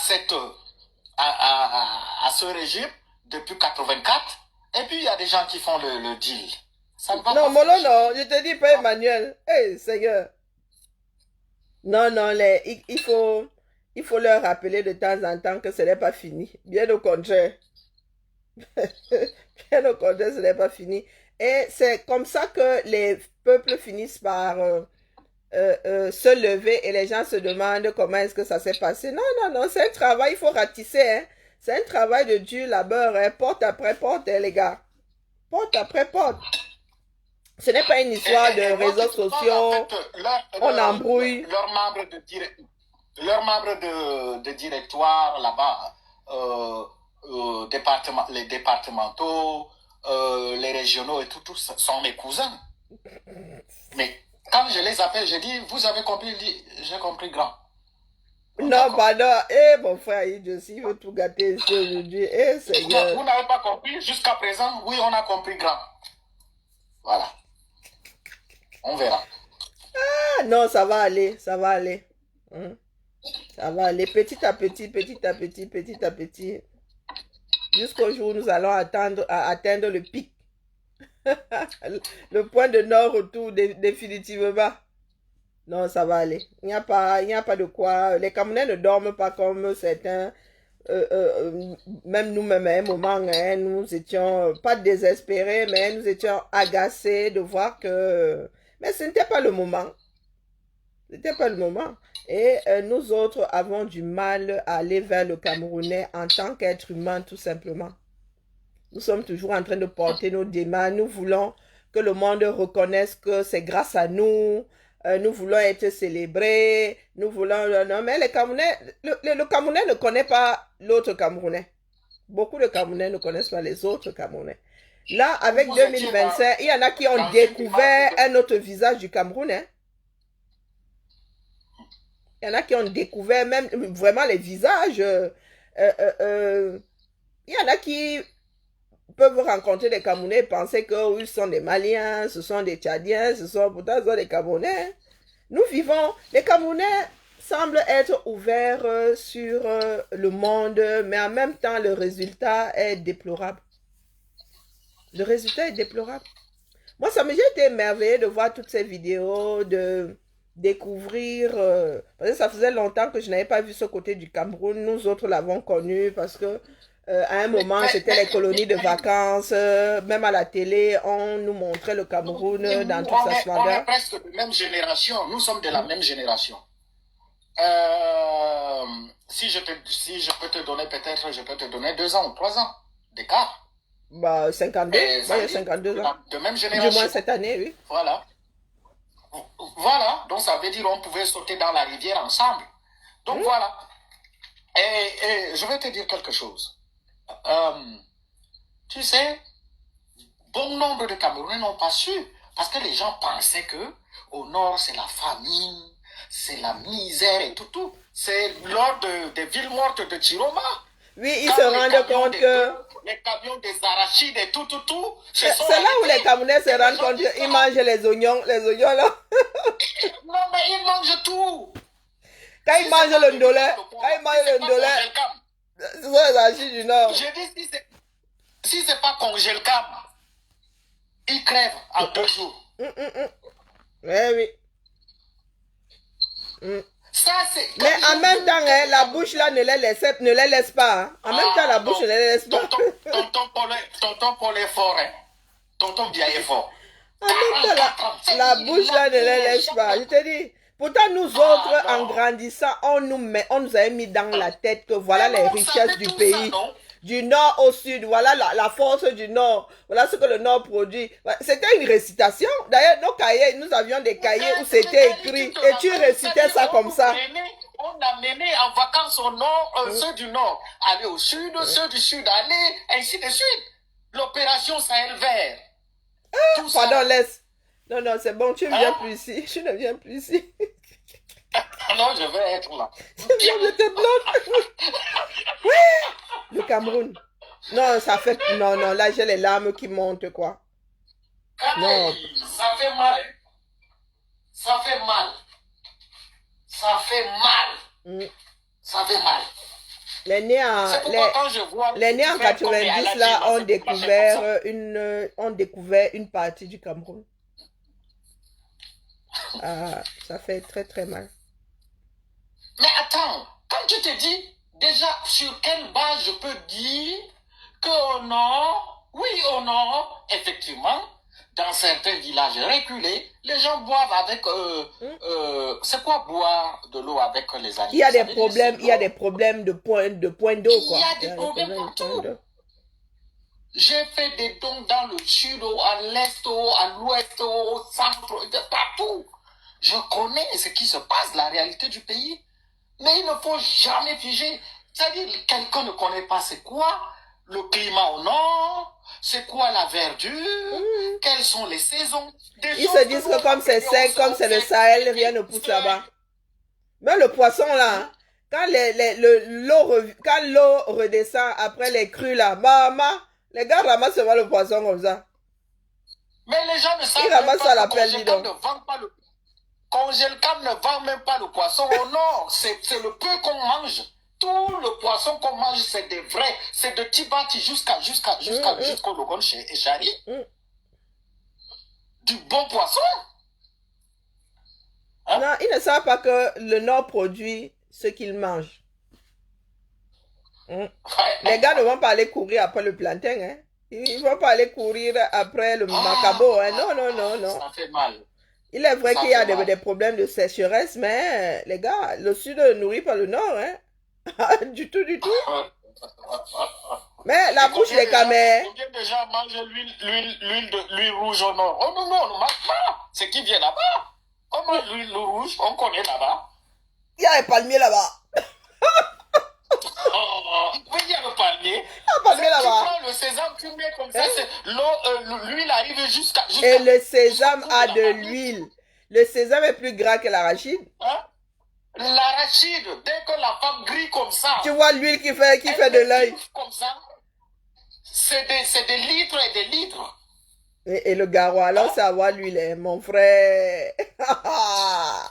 ce régime depuis 84. Et puis il y a des gens qui font le deal. Ça ne va
non,
pas
Molo, non, je te dis pas Emmanuel. Hey, Seigneur. Non, il faut leur rappeler de temps en temps que ce n'est pas fini. Bien au contraire. Bien au contraire, ce n'est pas fini. Et c'est comme ça que les peuples finissent par se lever et les gens se demandent comment est-ce que ça s'est passé. Non, c'est un travail, il faut ratisser. Hein. C'est un travail de dur labeur, hein. Porte après porte, hein, les gars. Porte après porte. Ce n'est pas une histoire de réseaux sociaux. En fait, on embrouille.
Leurs membres de directoire là-bas, les départementaux, les régionaux et tout sont mes cousins. Mais quand je les appelle, je dis, vous avez compris, j'ai compris grand.
Non, pardon. Eh, mon frère, il veut tout gâter ici aujourd'hui. Eh, Seigneur.
Vous n'avez pas compris jusqu'à présent? Oui, on a compris grand. Voilà. On verra.
Ah, non, ça va aller, ça va aller. Ça va aller petit à petit. Jusqu'au jour où nous allons atteindre le pic. Le point de non-retour définitivement. Non, ça va aller. Il n'y a pas de quoi. Les Camerounais ne dorment pas comme certains. Même nous-mêmes, à un moment, hein, nous étions pas désespérés, mais nous étions agacés de voir que... Mais ce n'était pas le moment. C'était pas le moment. Et nous autres avons du mal à aller vers le Camerounais en tant qu'être humain, tout simplement. Nous sommes toujours en train de porter nos demandes. Nous voulons que le monde reconnaisse que c'est grâce à nous. Nous voulons être célébrés. Nous voulons... Non, mais les Camerounais... Le Camerounais ne connaît pas l'autre Camerounais. Beaucoup de Camerounais ne connaissent pas les autres Camerounais. Là, avec 2025, il y en a qui ont découvert un autre visage du Cameroun. Hein. Il y en a qui ont découvert même vraiment les visages. Il y en a qui peuvent rencontrer des Camerounais et penser que oui, ce sont des Maliens, ce sont des Tchadiens, pourtant ce sont des Camerounais. Nous vivons, les Camerounais semblent être ouverts sur le monde, mais en même temps, le résultat est déplorable. Le résultat est déplorable. Moi, j'ai été émerveillée de voir toutes ces vidéos, de découvrir, parce que ça faisait longtemps que je n'avais pas vu ce côté du Cameroun. Nous autres l'avons connu parce que à un moment, c'était les colonies de vacances, même à la télé, on nous montrait le Cameroun dans toute sa splendeur.
On est presque de même génération, nous sommes de la même génération. Si je peux te donner peut-être, je peux te donner 2 ans ou 3 ans d'écart.
Bah, 52, il y a 52 ans.
De même génération.
Du moins cette année, oui.
Voilà. Voilà, donc ça veut dire qu'on pouvait sauter dans la rivière ensemble. Donc voilà. Et je vais te dire quelque chose. Tu sais, bon nombre de Camerounais n'ont pas su, parce que les gens pensaient que au nord c'est la famine, c'est la misère et tout. C'est lors des villes mortes de Chiroma.
Oui, ils se rendent compte que...
Les camions des arachides et tout.
C'est là où les Camerounais se rendent compte qu'ils mangent les oignons là.
Non, mais ils mangent tout.
Quand ils mangent le ndolé, ce sont les arachides du Nord.
Je dis, si c'est pas congélcam, ils crèvent en 2 jours.
Oui.
Ça,
mais en même temps, la bouche là ne les laisse pas. Hein. En même temps, la bouche ne les laisse pas.
Tonton Paul est fort. Hein. Tonton bien est fort.
En même temps, la bouche là ne les laisse pas. Je te dis. Pourtant, nous autres, en grandissant, on nous avait mis dans la tête que voilà les richesses du pays. Du nord au sud, voilà la force du nord. Voilà ce que le nord produit. C'était une récitation. D'ailleurs, nos cahiers, nous avions des cahiers où c'était écrit. Et tu récitais ça comme ça.
On a mené en vacances au nord, ceux du nord. Aller au sud, ceux du sud, aller, ainsi de suite. L'opération Sahel vert.
Pardon, laisse. Non, c'est bon, tu ne viens plus ici. Je ne viens plus ici.
Non, je vais être là.
Je te bloque. Oui, le Cameroun. Non, ça fait... Non, là, j'ai les larmes qui montent, quoi.
Non. Ça fait mal. Ça fait mal. Ça fait mal. Ça fait mal.
Les nés en 90, là, ont découvert une partie du Cameroun. Ça fait très, très mal.
Mais attends, quand tu te dis, déjà, sur quelle base je peux dire qu'au nord, oui, au nord, effectivement, dans certains villages reculés, les gens boivent avec... c'est quoi boire de l'eau avec les animaux?
Il y a des problèmes de point d'eau, quoi.
Il y a des problèmes partout. J'ai fait des dons dans le sud, à l'est, à l'ouest, au centre, de partout. Je connais ce qui se passe, la réalité du pays. Mais il ne faut jamais figer. C'est-à-dire, quelqu'un ne connaît pas c'est quoi le climat au nord, c'est quoi la verdure, quelles sont les saisons.
Ils se disent que comme c'est sec, comme c'est le Sahel, rien ne pousse là-bas. Mais le poisson là, quand l'eau redescend après les crues là, les gars ramassent seulement le poisson comme ça.
Mais les gens ne savent
pas
ça
la pelle, dis donc.
Congélcam ne vend même pas le poisson au nord. C'est le peu qu'on mange. Tout le poisson qu'on mange, c'est des vrais. C'est de Tibati jusqu'au Logon et Chari. Du bon poisson.
Hein? Non, ils ne savent pas que le nord produit ce qu'il mange. Les gars ne vont pas aller courir après le plantain. Hein? Ils ne vont pas aller courir après le macabo. Hein? Non.
Ça fait mal.
Il est vrai qu'il y a des problèmes de sécheresse, mais les gars, le sud ne nourrit pas le nord. Hein? Du tout. Mais la bouche des camés.
Combien de gens mangent l'huile rouge au nord? Oh non, on ne mange pas. C'est qui vient là-bas. On mange l'huile rouge, on connaît là-bas.
Il y a les palmiers là-bas.
Oui, il y a le palmier.
Le palmier là-bas.
Tu prends le sésame, tu mets comme ça, l'huile arrive jusqu'à...
Et le sésame a de l'huile. Le sésame est plus gras que l'arachide.
Hein? L'arachide, dès que la femme grille comme ça...
Tu vois l'huile qui fait de l'œil.
Comme ça. c'est des litres et des litres.
Et le garrot, alors
Hein?
c'est avoir l'huile, hein, mon frère.
Ah,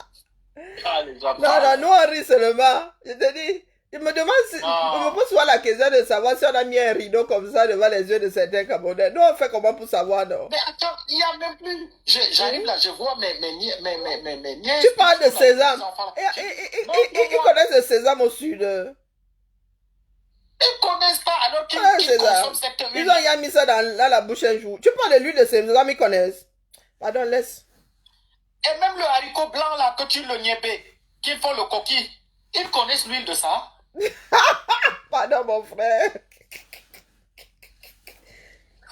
les gens
Non, non,
parlent.
nous on rit seulement. Je te dis, je me demande si, je me
Non.
pose souvent la question de savoir si on a mis un rideau comme ça devant les yeux de certains Camerounais. Nous on fait comment pour savoir, non?
Mais attends, il n'y a même plus. J'arrive
Hmm?
là, je vois mes nièces
Tu
qui
parles de
sont là, mes
sésame.
petits-enfants là.
Et,
Je
et-
dis,
et- et- et- ils
montre-moi.
connaissent le sésame au sud.
Ils ne connaissent pas alors
Ah,
qu'ils consomment
sésame.
cette
Ils
huile.
ont déjà mis ça dans la bouche un jour. Tu parles de l'huile de sésame, ils connaissent. Pardon, laisse.
Et même le haricot blanc là, que tu le niébé, qu'ils font le coquille, ils connaissent l'huile de ça.
Pardon, mon frère.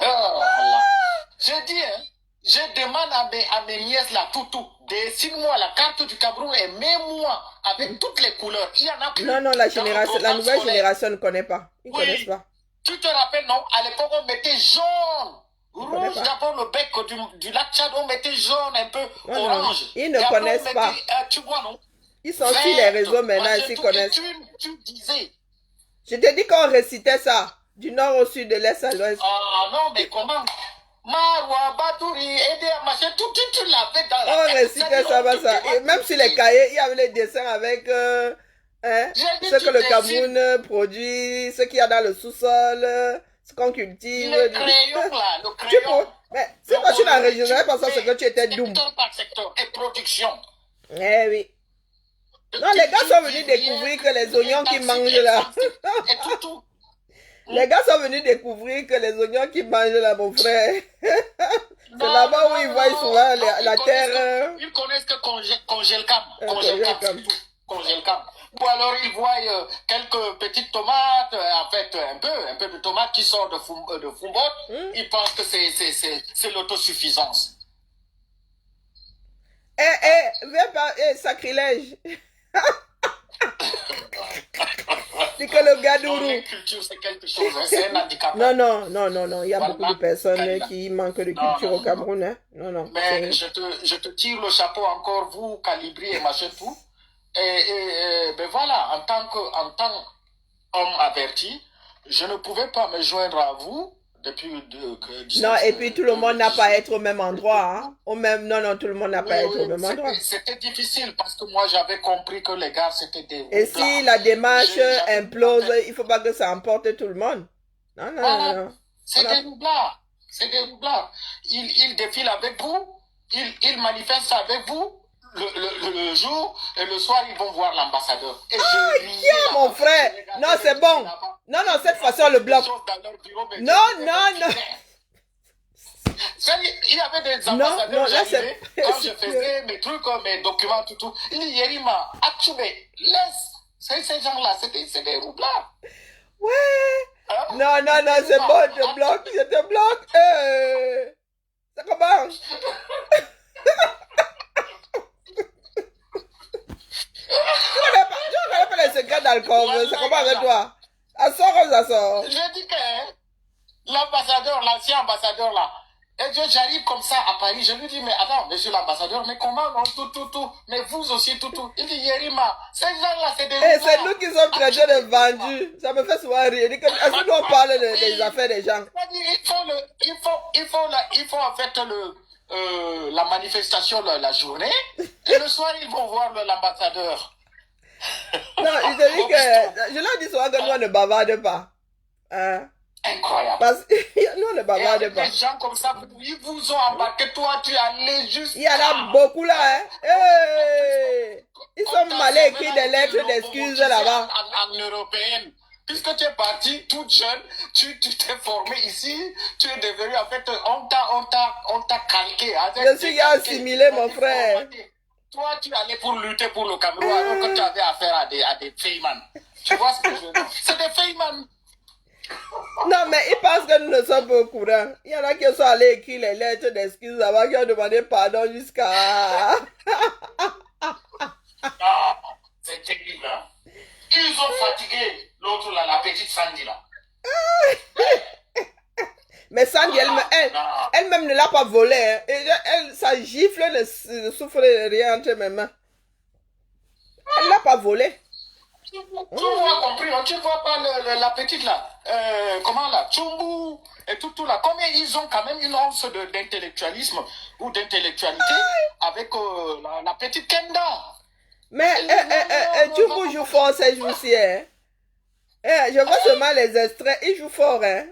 Oh là. Je dis, hein, je demande à mes nièces là, tout, dessine-moi la carte du Cameroun et mets-moi avec toutes les couleurs. Il y en a plus.
Non, non,
Dans le
la
programme
nouvelle
scolaire.
génération ne connaît pas. Ils ne connaissent
Oui.
pas.
Tu te rappelles, non? À l'époque, on mettait jaune.
Ils ne connaissent
Rouge,
pas.
d'abord le bec du lac Tchad, on mettait jaune, un peu
Non, non.
orange.
Ils ne
Et après, on
connaissent
mettait,
pas.
tu vois, non?
Ils sont sur les
Verte,
réseaux maintenant,
machin,
s'ils
tout. Et
connaissent.
tu disais,
Je te dis qu'on récitait ça. Du nord au sud, de l'est à l'ouest.
ah non, mais comment? Marwa, Batouri, aider à machin, tout, tu l'avais dans la
On
tête.
récitait ça,
C'est-à-dire,
ça. Et même sur les cahiers, il y avait les dessins avec hein,
j'ai dit,
ce que
tu
le
dessines
Cameroun produit, ce qu'il y a dans le sous-sol, ce qu'on cultive.
le crayon là, le
Tu
crayon.
peux. Mais c'est pas sur la région, je pense que que tu étais doux.
Secteur par secteur, et production.
Eh oui. Non, les gars sont venus découvrir que les oignons qu'ils mangent là.
Et tout.
Les gars sont venus découvrir que les oignons qu'ils mangent là, mon frère. C'est là-bas où ils voient souvent la terre.
Ils connaissent que congèle-cam.
Congèle-cam.
Congèle-cam. Ou alors ils voient quelques petites tomates, en fait un peu de tomates qui sortent de Fumbote. Ils pensent que c'est l'autosuffisance.
Viens pas, sacrilège. C'est que le gadourou.
Culture, c'est quelque chose, hein, c'est un handicap.
Non. Il y a
Voilà.
beaucoup de personnes qui manquent de culture au Cameroun. Hein. Non.
Mais je te tire le chapeau encore, vous, Calibri et machin tout. Et ben voilà, en tant qu'homme averti, je ne pouvais pas me joindre à vous depuis que...
Non, et puis tout le monde n'a pas à être au même endroit. Hein. Non, tout le monde n'a pas à être au même endroit.
C'était difficile parce que moi j'avais compris que les gars c'était des...
Et si la démarche implose, il ne faut pas que ça emporte tout le monde. Non.
C'est des roublards. C'est des roublards. Ils défilent avec vous, ils manifestent avec vous le jour et le soir ils vont voir l'ambassadeur.
Tiens, mon frère. Non, c'est bon. Non, cette fois-ci on le bloque. Non.
Il y avait des ambassadeurs, j'arrivais, quand je faisais mes trucs, mes documents, tout. Il dit, Yerima, Achubé, laisse. Ces gens-là, c'est des roublards.
Ouais.
Hein?
Non, c'est bon, je te bloque. Ça commence. Tu connais pas les secrets d'alcool, ça commence avec toi. Ça sort comme ça sort.
Je dis que l'ambassadeur, l'ancien ambassadeur là, et j'arrive comme ça à Paris, je lui dis, mais attends, monsieur l'ambassadeur, mais comment non, tout, mais vous aussi, tout. Il dit, Yerima, ces gens-là, c'est des...
Et c'est nous qui sommes traités de vendus. Ça me fait souvent rire. Est-ce que nous on parle des affaires des gens?
Il faut en fait la manifestation la journée, et le soir, ils vont voir l'ambassadeur.
Non, je te dis que, je leur dis souvent que nous on ne bavarde pas. Hein?
Incroyable.
Parce que nous on ne bavarde pas.
Des gens comme ça, ils vous ont embarqué, toi tu es allé juste...
Il y en a beaucoup là, hein. Hey! Ils sont allés écrire des lettres d'excuses là-bas.
En européenne. Puisque tu es parti toute jeune, tu t'es formé ici, tu es devenu, en fait, on t'a calqué.
Je suis assimilé, mon frère.
Toi, tu allais pour lutter pour le Cameroun alors que tu avais affaire à des Feynman. Tu vois ce que je veux dire? C'est des Feynman.
Non, mais ils pensent que nous ne sommes pas au courant. Il y en a qui sont allés écrire les lettres d'excuses là-bas, qui ont demandé pardon jusqu'à...
C'est terrible, hein? Ils ont fatigué l'autre là, la petite Sandy là.
Mais Sandy, elle-même ne l'a pas volé. Hein. Et ça gifle, ne souffre de rien entre mes mains. Elle ne l'a pas volé.
Tu vois compris, hein, tu vois pas la petite là, comment là, Tchumbu et tout là, combien ils ont quand même une once d'intellectualisme ou d'intellectualité avec la petite Kenda.
Mais Tchumbu joue fort ces jours-ci. Hein. Je vois seulement les extraits, il joue fort. Hein.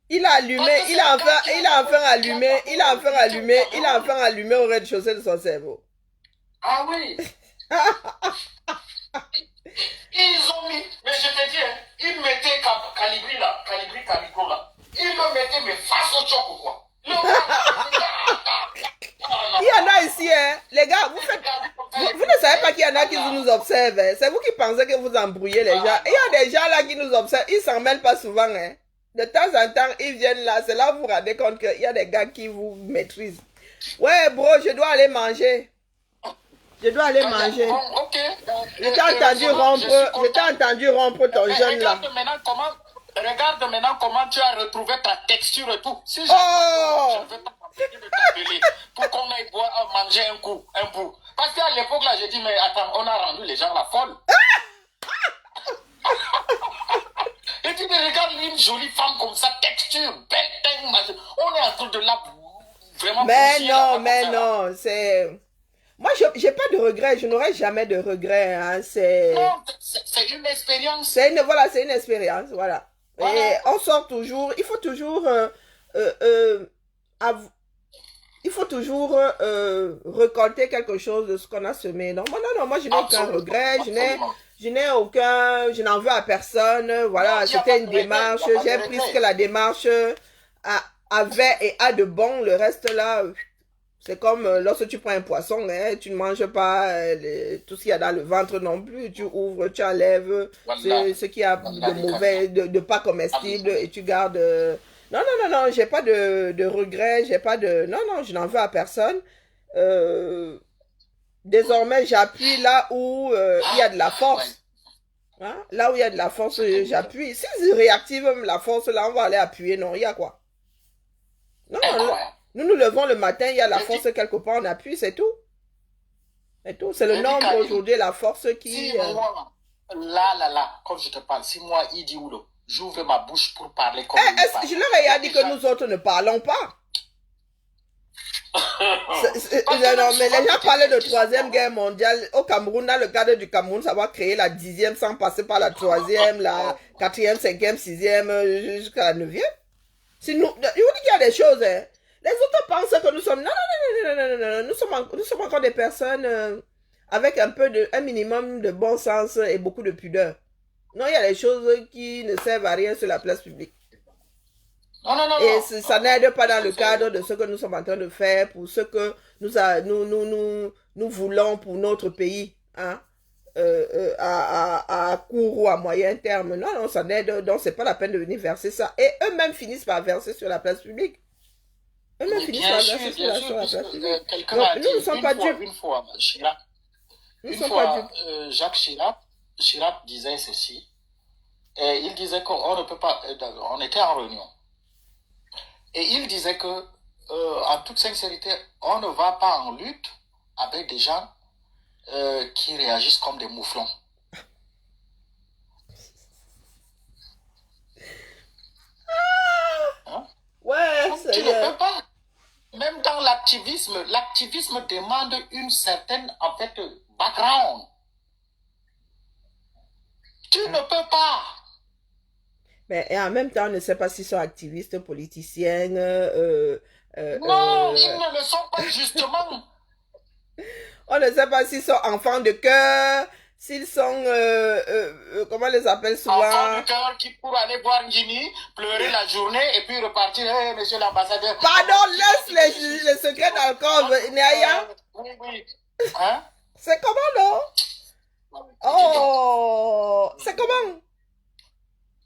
Il a allumé, il a enfin allumé au rez-de-chaussée de son cerveau.
Ah oui. Ils ont mis, mais je te dis, hein, ils mettaient Calibri là, Calibro là. Ils le mettaient mais face au choc ou quoi. Il
y en a ici, hein. Les gars, vous ne savez pas qu'il y en a qui nous observent. Hein. C'est vous qui pensez que vous embrouillez les gens. Il y a des gens là qui nous observent, ils s'en mêlent pas souvent. Hein. De temps en temps, ils viennent là, c'est là que vous vous rendez compte qu'il y a des gars qui vous maîtrisent. Ouais, bro, je dois aller manger. Je dois aller manger.
Bon, ok.
Je t'ai entendu rompre ton jeune là.
Regarde maintenant comment tu as retrouvé ta texture et tout. Si je ne veux pas t'appeler de t'appeler pour qu'on aille manger un bout. Parce qu'à l'époque là, j'ai dit, mais attends, on a rendu les gens la folle. Et tu me regardes une jolie femme comme ça, texture, belle, on est en train de la vraiment.
Mais non, c'est... Moi, j'ai pas de regrets, je n'aurai jamais de regrets. Hein. C'est
une expérience.
C'est une expérience, voilà. Et on sort toujours, il faut toujours récolter quelque chose de ce qu'on a semé. Non, moi je n'ai aucun regret, je n'en veux à personne. Voilà, c'était une démarche, j'ai pris ce que la démarche avait et a de bon. Le reste là, c'est comme lorsque tu prends un poisson, hein, tu ne manges pas tout ce qu'il y a dans le ventre non plus. Tu ouvres, tu enlèves ce qu'il y a de mauvais, de pas comestible et tu gardes. Non, j'ai pas de regrets, j'ai pas de. Non, je n'en veux à personne. Désormais, j'appuie là où il y a de la force. Hein? Là où il y a de la force, j'appuie. Si je réactive la force, là, on va aller appuyer. Non, il y a quoi? Non. Nous nous levons le matin, il y a la force quelque part, on appuie, c'est tout. C'est tout. C'est le nombre aujourd'hui, la force qui...
Si moi, là, comme je te parle, si moi, Idi Oulo, j'ouvre ma bouche pour parler comme
je leur ai dit que nous autres ne parlons pas. Non, mais les gens parlaient de 3e guerre mondiale. Au Cameroun, dans le cadre du Cameroun, ça va créer la 10e sans passer par la 3e, la 4e, 5e, 6e, jusqu'à la 9e. Si nous, je vous dis qu'il y a des choses, hein. Les autres pensent que nous sommes... Non. Nous sommes encore des personnes avec un minimum de bon sens et beaucoup de pudeur. Non, il y a des choses qui ne servent à rien sur la place publique.
Non.
Et ça n'aide pas dans le cadre de ce que nous sommes en train de faire, pour ce que nous voulons pour notre pays, hein, à court ou à moyen terme. Non, ça n'aide, donc c'est pas la peine de venir verser ça. Et eux-mêmes finissent par verser sur la place publique.
Bien sûr, quelqu'un a dit une fois, Jacques Chirac disait ceci, et il disait qu'on ne peut pas, on était en réunion, et il disait que, en toute sincérité, on ne va pas en lutte avec des gens qui réagissent comme des mouflons.
Hein? Ouais,
tu ne peux pas. Même dans l'activisme demande une certaine, en fait, background. Tu ne peux pas.
Mais et en même temps, on ne sait pas s'ils sont activistes, politiciens.
Non, ils ne le sont pas, justement.
On ne sait pas s'ils sont enfants de cœur, s'ils sont, comment on les appelle souvent?
Enfants de cœur qui pour aller voir Guinée, pleurer la journée et puis repartir, hey, monsieur l'ambassadeur.
Pardon, laisse les secrets d'alcool, Néaya.
Oui. Hein?
C'est comment, non? Oh, c'est comment?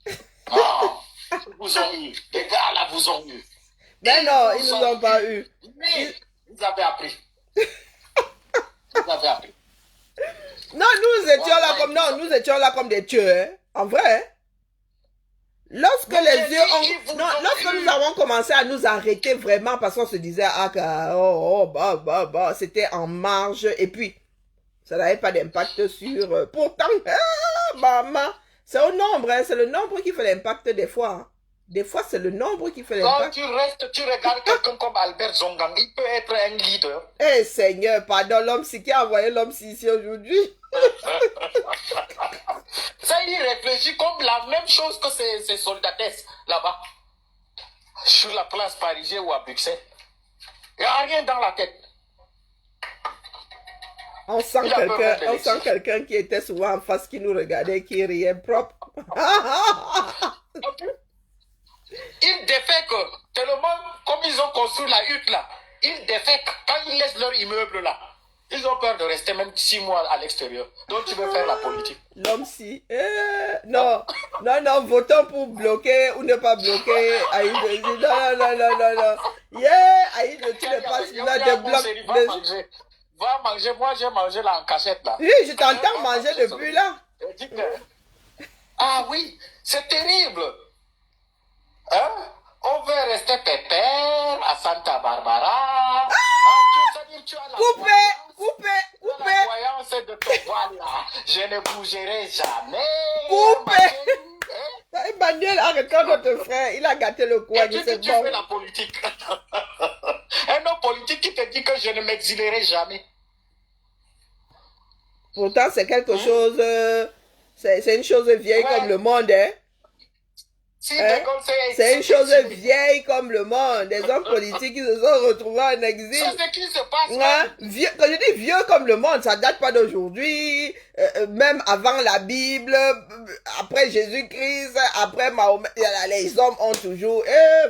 Ils vous ont eu. Les gars là vous ont eu.
Mais non, ils ne nous ont pas eu.
Mais ils avaient appris.
Non, nous étions là comme des tueurs, en vrai. Lorsque lorsque nous avons commencé à nous arrêter vraiment parce qu'on se disait c'était en marge et puis Ça n'avait pas d'impact sur... pourtant, maman, c'est au nombre, hein, c'est le nombre qui fait l'impact des fois. Hein. Des fois, c'est le nombre qui fait
Quand
l'impact.
tu restes, tu regardes quelqu'un comme Albert Zongang, il peut être un leader.
Eh Seigneur, pardon, l'homme qui a envoyé l'homme ici aujourd'hui.
Ça, il réfléchit comme la même chose que ces soldatesses là-bas, sur la place parisienne ou à Bruxelles. Il n'y a rien dans la tête.
On sent quelqu'un qui était souvent en face, qui nous regardait, qui riait propre.
Ils défèquent tellement, comme ils ont construit la hutte là, ils défèquent quand ils laissent leur immeuble là. Ils ont peur de rester même 6 mois à l'extérieur. Donc tu veux faire la politique.
L'homme si. Non, votons pour bloquer ou ne pas bloquer. Aïe, non. Yeah, Aïe, tu ne passes là de bloc.
Va manger, moi j'ai mangé là en cachette là.
Oui, je t'entends manger depuis là.
Ah oui, c'est terrible. Hein? On veut rester pépère à Santa Barbara. Tu as la
Coupez.
la voyance de ton voile là. Je ne bougerai jamais.
Coupez. Emmanuel, arrête-toi notre frère. Il a gâté le coin.
Et tu fais la politique. Un homme politique qui te dit que je ne m'exilerai jamais.
Pourtant, c'est quelque chose... c'est une chose vieille comme le monde, hein. C'est une chose vieille comme le monde. Des hommes politiques qui se sont retrouvés en exil.
C'est ce qui se passe.
Quand je dis vieux comme le monde, ça date pas d'aujourd'hui. Même avant la Bible, après Jésus-Christ, après Mahomet, les hommes ont toujours...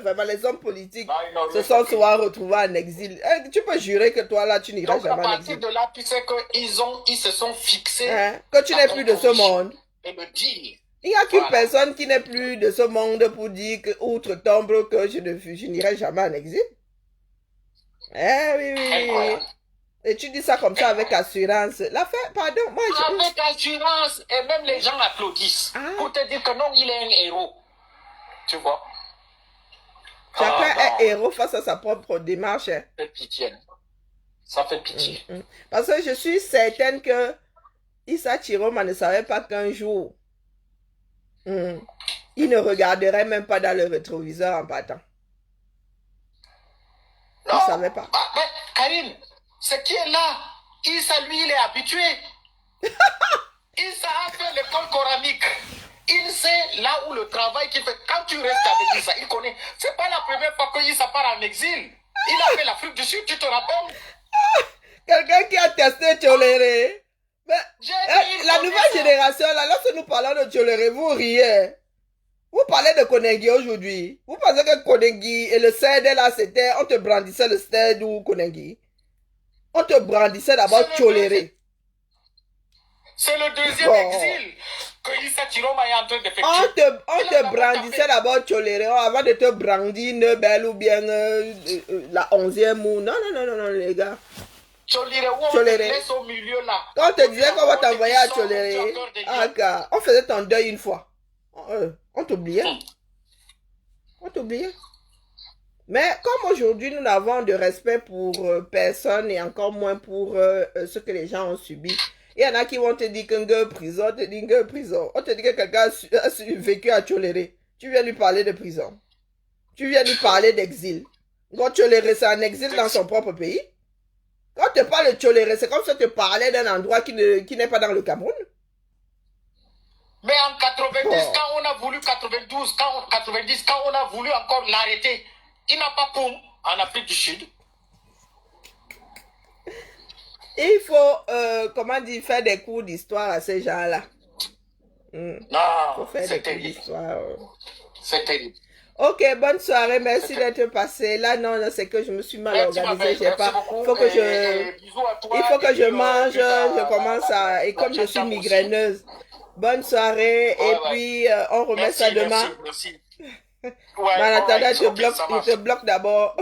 vraiment, les hommes politiques se sont souvent retrouvés en exil. Tu peux jurer que toi, là, tu n'iras jamais en exil.
Donc, à partir de là, tu sais qu'ils se sont fixés...
que tu n'es plus de ce monde.
Et le deal.
Il n'y a qu'une personne qui n'est plus de ce monde pour dire que, outre-tombe, que je n'irai jamais en exil. Oui. Et tu dis ça comme ça avec assurance. L'affaire, pardon, moi je...
Avec assurance, et même les gens applaudissent. Pour te dire que non, il est un héros. Tu vois?
Chacun est héros face à sa propre démarche.
Ça fait pitié. Ça fait pitié.
Parce que je suis certaine que Issa Chiroma ne savait pas qu'un jour, il ne regarderait même pas dans le rétroviseur en partant. Il ne savait pas.
Mais Karine, ce qui est là, Issa, lui, il est habitué. Issa a fait l'école coranique. Il sait là où le travail qu'il fait. Quand tu restes avec Issa, il connaît. C'est pas la première fois que Issa part en exil. Il a fait l'Afrique du Sud, tu te rappelles?
Quelqu'un qui a testé Tcholéré. La nouvelle génération, là, lorsque nous parlons de Tcholéré, vous riez. Vous parlez de Konengi aujourd'hui. Vous pensez que Konengi et le CED là, c'était, on te brandissait le CED ou Konengi. On te brandissait d'abord Tcholéré.
C'est le deuxième exil que Issa Chiroma est en train d'effectuer.
On te brandissait d'abord Tcholéré avant de te brandir Nebel ou bien la 11e ou... Non, les gars.
Tcholéré. Laisse au milieu là.
Quand on te disait qu'on va t'envoyer à Tcholéré, on faisait ton deuil une fois. On t'oubliait. On t'oubliait. Mais comme aujourd'hui, nous n'avons de respect pour personne et encore moins pour ce que les gens ont subi. Il y en a qui vont te dire qu'un prison, on te dit qu'un prison. On te dit que quelqu'un a vécu à Tcholéré. Tu viens lui parler de prison. Tu viens lui parler d'exil. Quand Tcholéré, c'est un exil dans son propre pays. Quand tu parles de Tcholéré, c'est comme si tu parlais d'un endroit qui n'est pas dans le Cameroun.
Mais en 90, quand on a voulu 92, 90, quand on a voulu encore l'arrêter, il n'a pas poum en Afrique du Sud.
Il faut, comment dire, faire des cours d'histoire à ces gens-là.
Non, c'est terrible. C'est terrible.
Ok, bonne soirée, merci d'être passé. Là, non, c'est que je me suis mal organisée, j'ai pas. Il faut que je mange, je commence à, et comme je suis migraineuse. Bonne soirée, et puis on remet ça demain.
Merci.
Mais en attendant, il te bloque d'abord.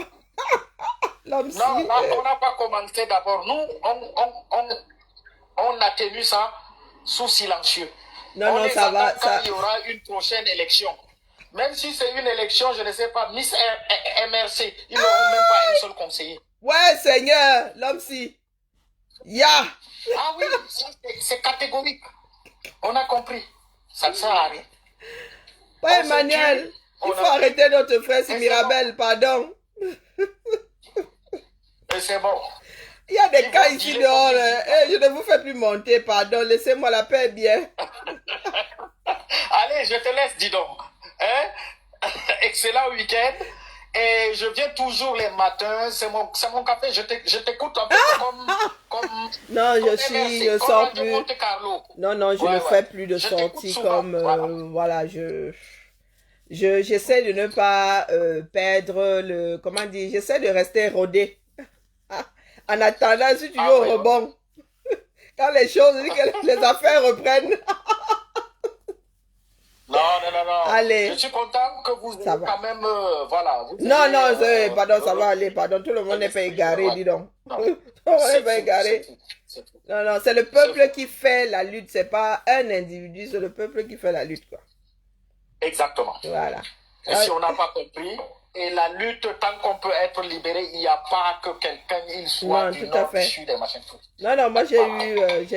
L'homme si.
Non, on n'a pas commencé d'abord. Nous, on a tenu ça sous silencieux.
Non, ça va.
Il y aura une prochaine élection. Même si c'est une élection, je ne sais pas, Miss MRC, ils n'auront même pas un seul conseiller.
Ouais, Seigneur, l'homme si. Ya!
Ah oui, c'est catégorique. On a compris. Ça ne sert à rien.
Pas
On se
Emmanuel.
tue,
Il
on
faut
a-
arrêter notre frère
Et c'est
Mirabel, pardon.
Et c'est bon.
Il y a des
Ils
cas
vont
ici
dealer
dehors.
comme ils
Eh, je ne vous fais plus monter, pardon. Laissez-moi la paix bien.
Allez, je te laisse, dis donc. Hein? Excellent week-end. Et je viens toujours les matins. C'est mon café. Je t'écoute un peu comme
Non, je
comme
suis,
MRC,
je
comme
sors
Radio
plus.
Monte Carlo.
Non, non, je
Ouais,
ne
ouais.
fais plus de
Je t'écoute
sorties
souvent.
comme,
Voilà.
voilà, j'essaie de ne pas perdre comment dire, j'essaie de rester rodé. En attendant, si tu veux
Ah
au
oui.
rebond, quand les choses, que les affaires reprennent.
Non, non, non, non.
Allez.
Je suis content que vous
Ça
ayez
va.
quand même, voilà. Vous
Non,
ayez,
non, pardon, ça va aller, pardon, tout le monde n'est pas égaré,
ouais.
dis donc.
Non.
Tout le monde n'est
C'est
pas
tout,
égaré.
c'est tout, c'est tout.
Non, non, c'est le peuple
C'est
qui fait la lutte, c'est pas un individu, c'est le peuple qui fait la lutte, quoi.
Exactement.
Voilà.
Et si on n'a pas compris, et la lutte, tant qu'on peut être libéré, il n'y a pas que quelqu'un, il soit
Non,
du
tout à
nord, du
fait.
sud, des machins.
Non, non, moi j'ai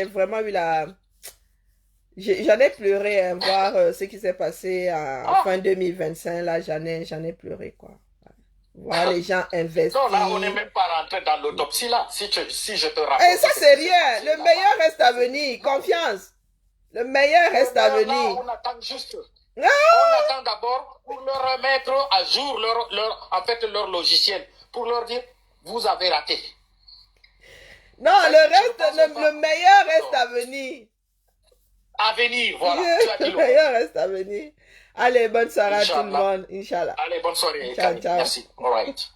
vraiment eu j'en ai pleuré, hein, voir ce qui s'est passé en fin 2025, là, j'en ai pleuré, quoi. Voir les gens investis.
Non, là, on n'est même pas rentré dans l'autopsie, là, si je te rappelle.
Et ça, c'est rien. Le meilleur reste à venir. Confiance. Le meilleur reste à venir.
Là, on attend juste. On attend d'abord pour leur remettre à jour leur logiciel, pour leur dire, vous avez raté.
Non, le meilleur reste à venir.
À venir, voilà.
Le meilleur reste à venir. Allez, bonne soirée à tout le monde. Inch'Allah.
Allez, bonne soirée.
Ciao, ciao.
Merci. All right.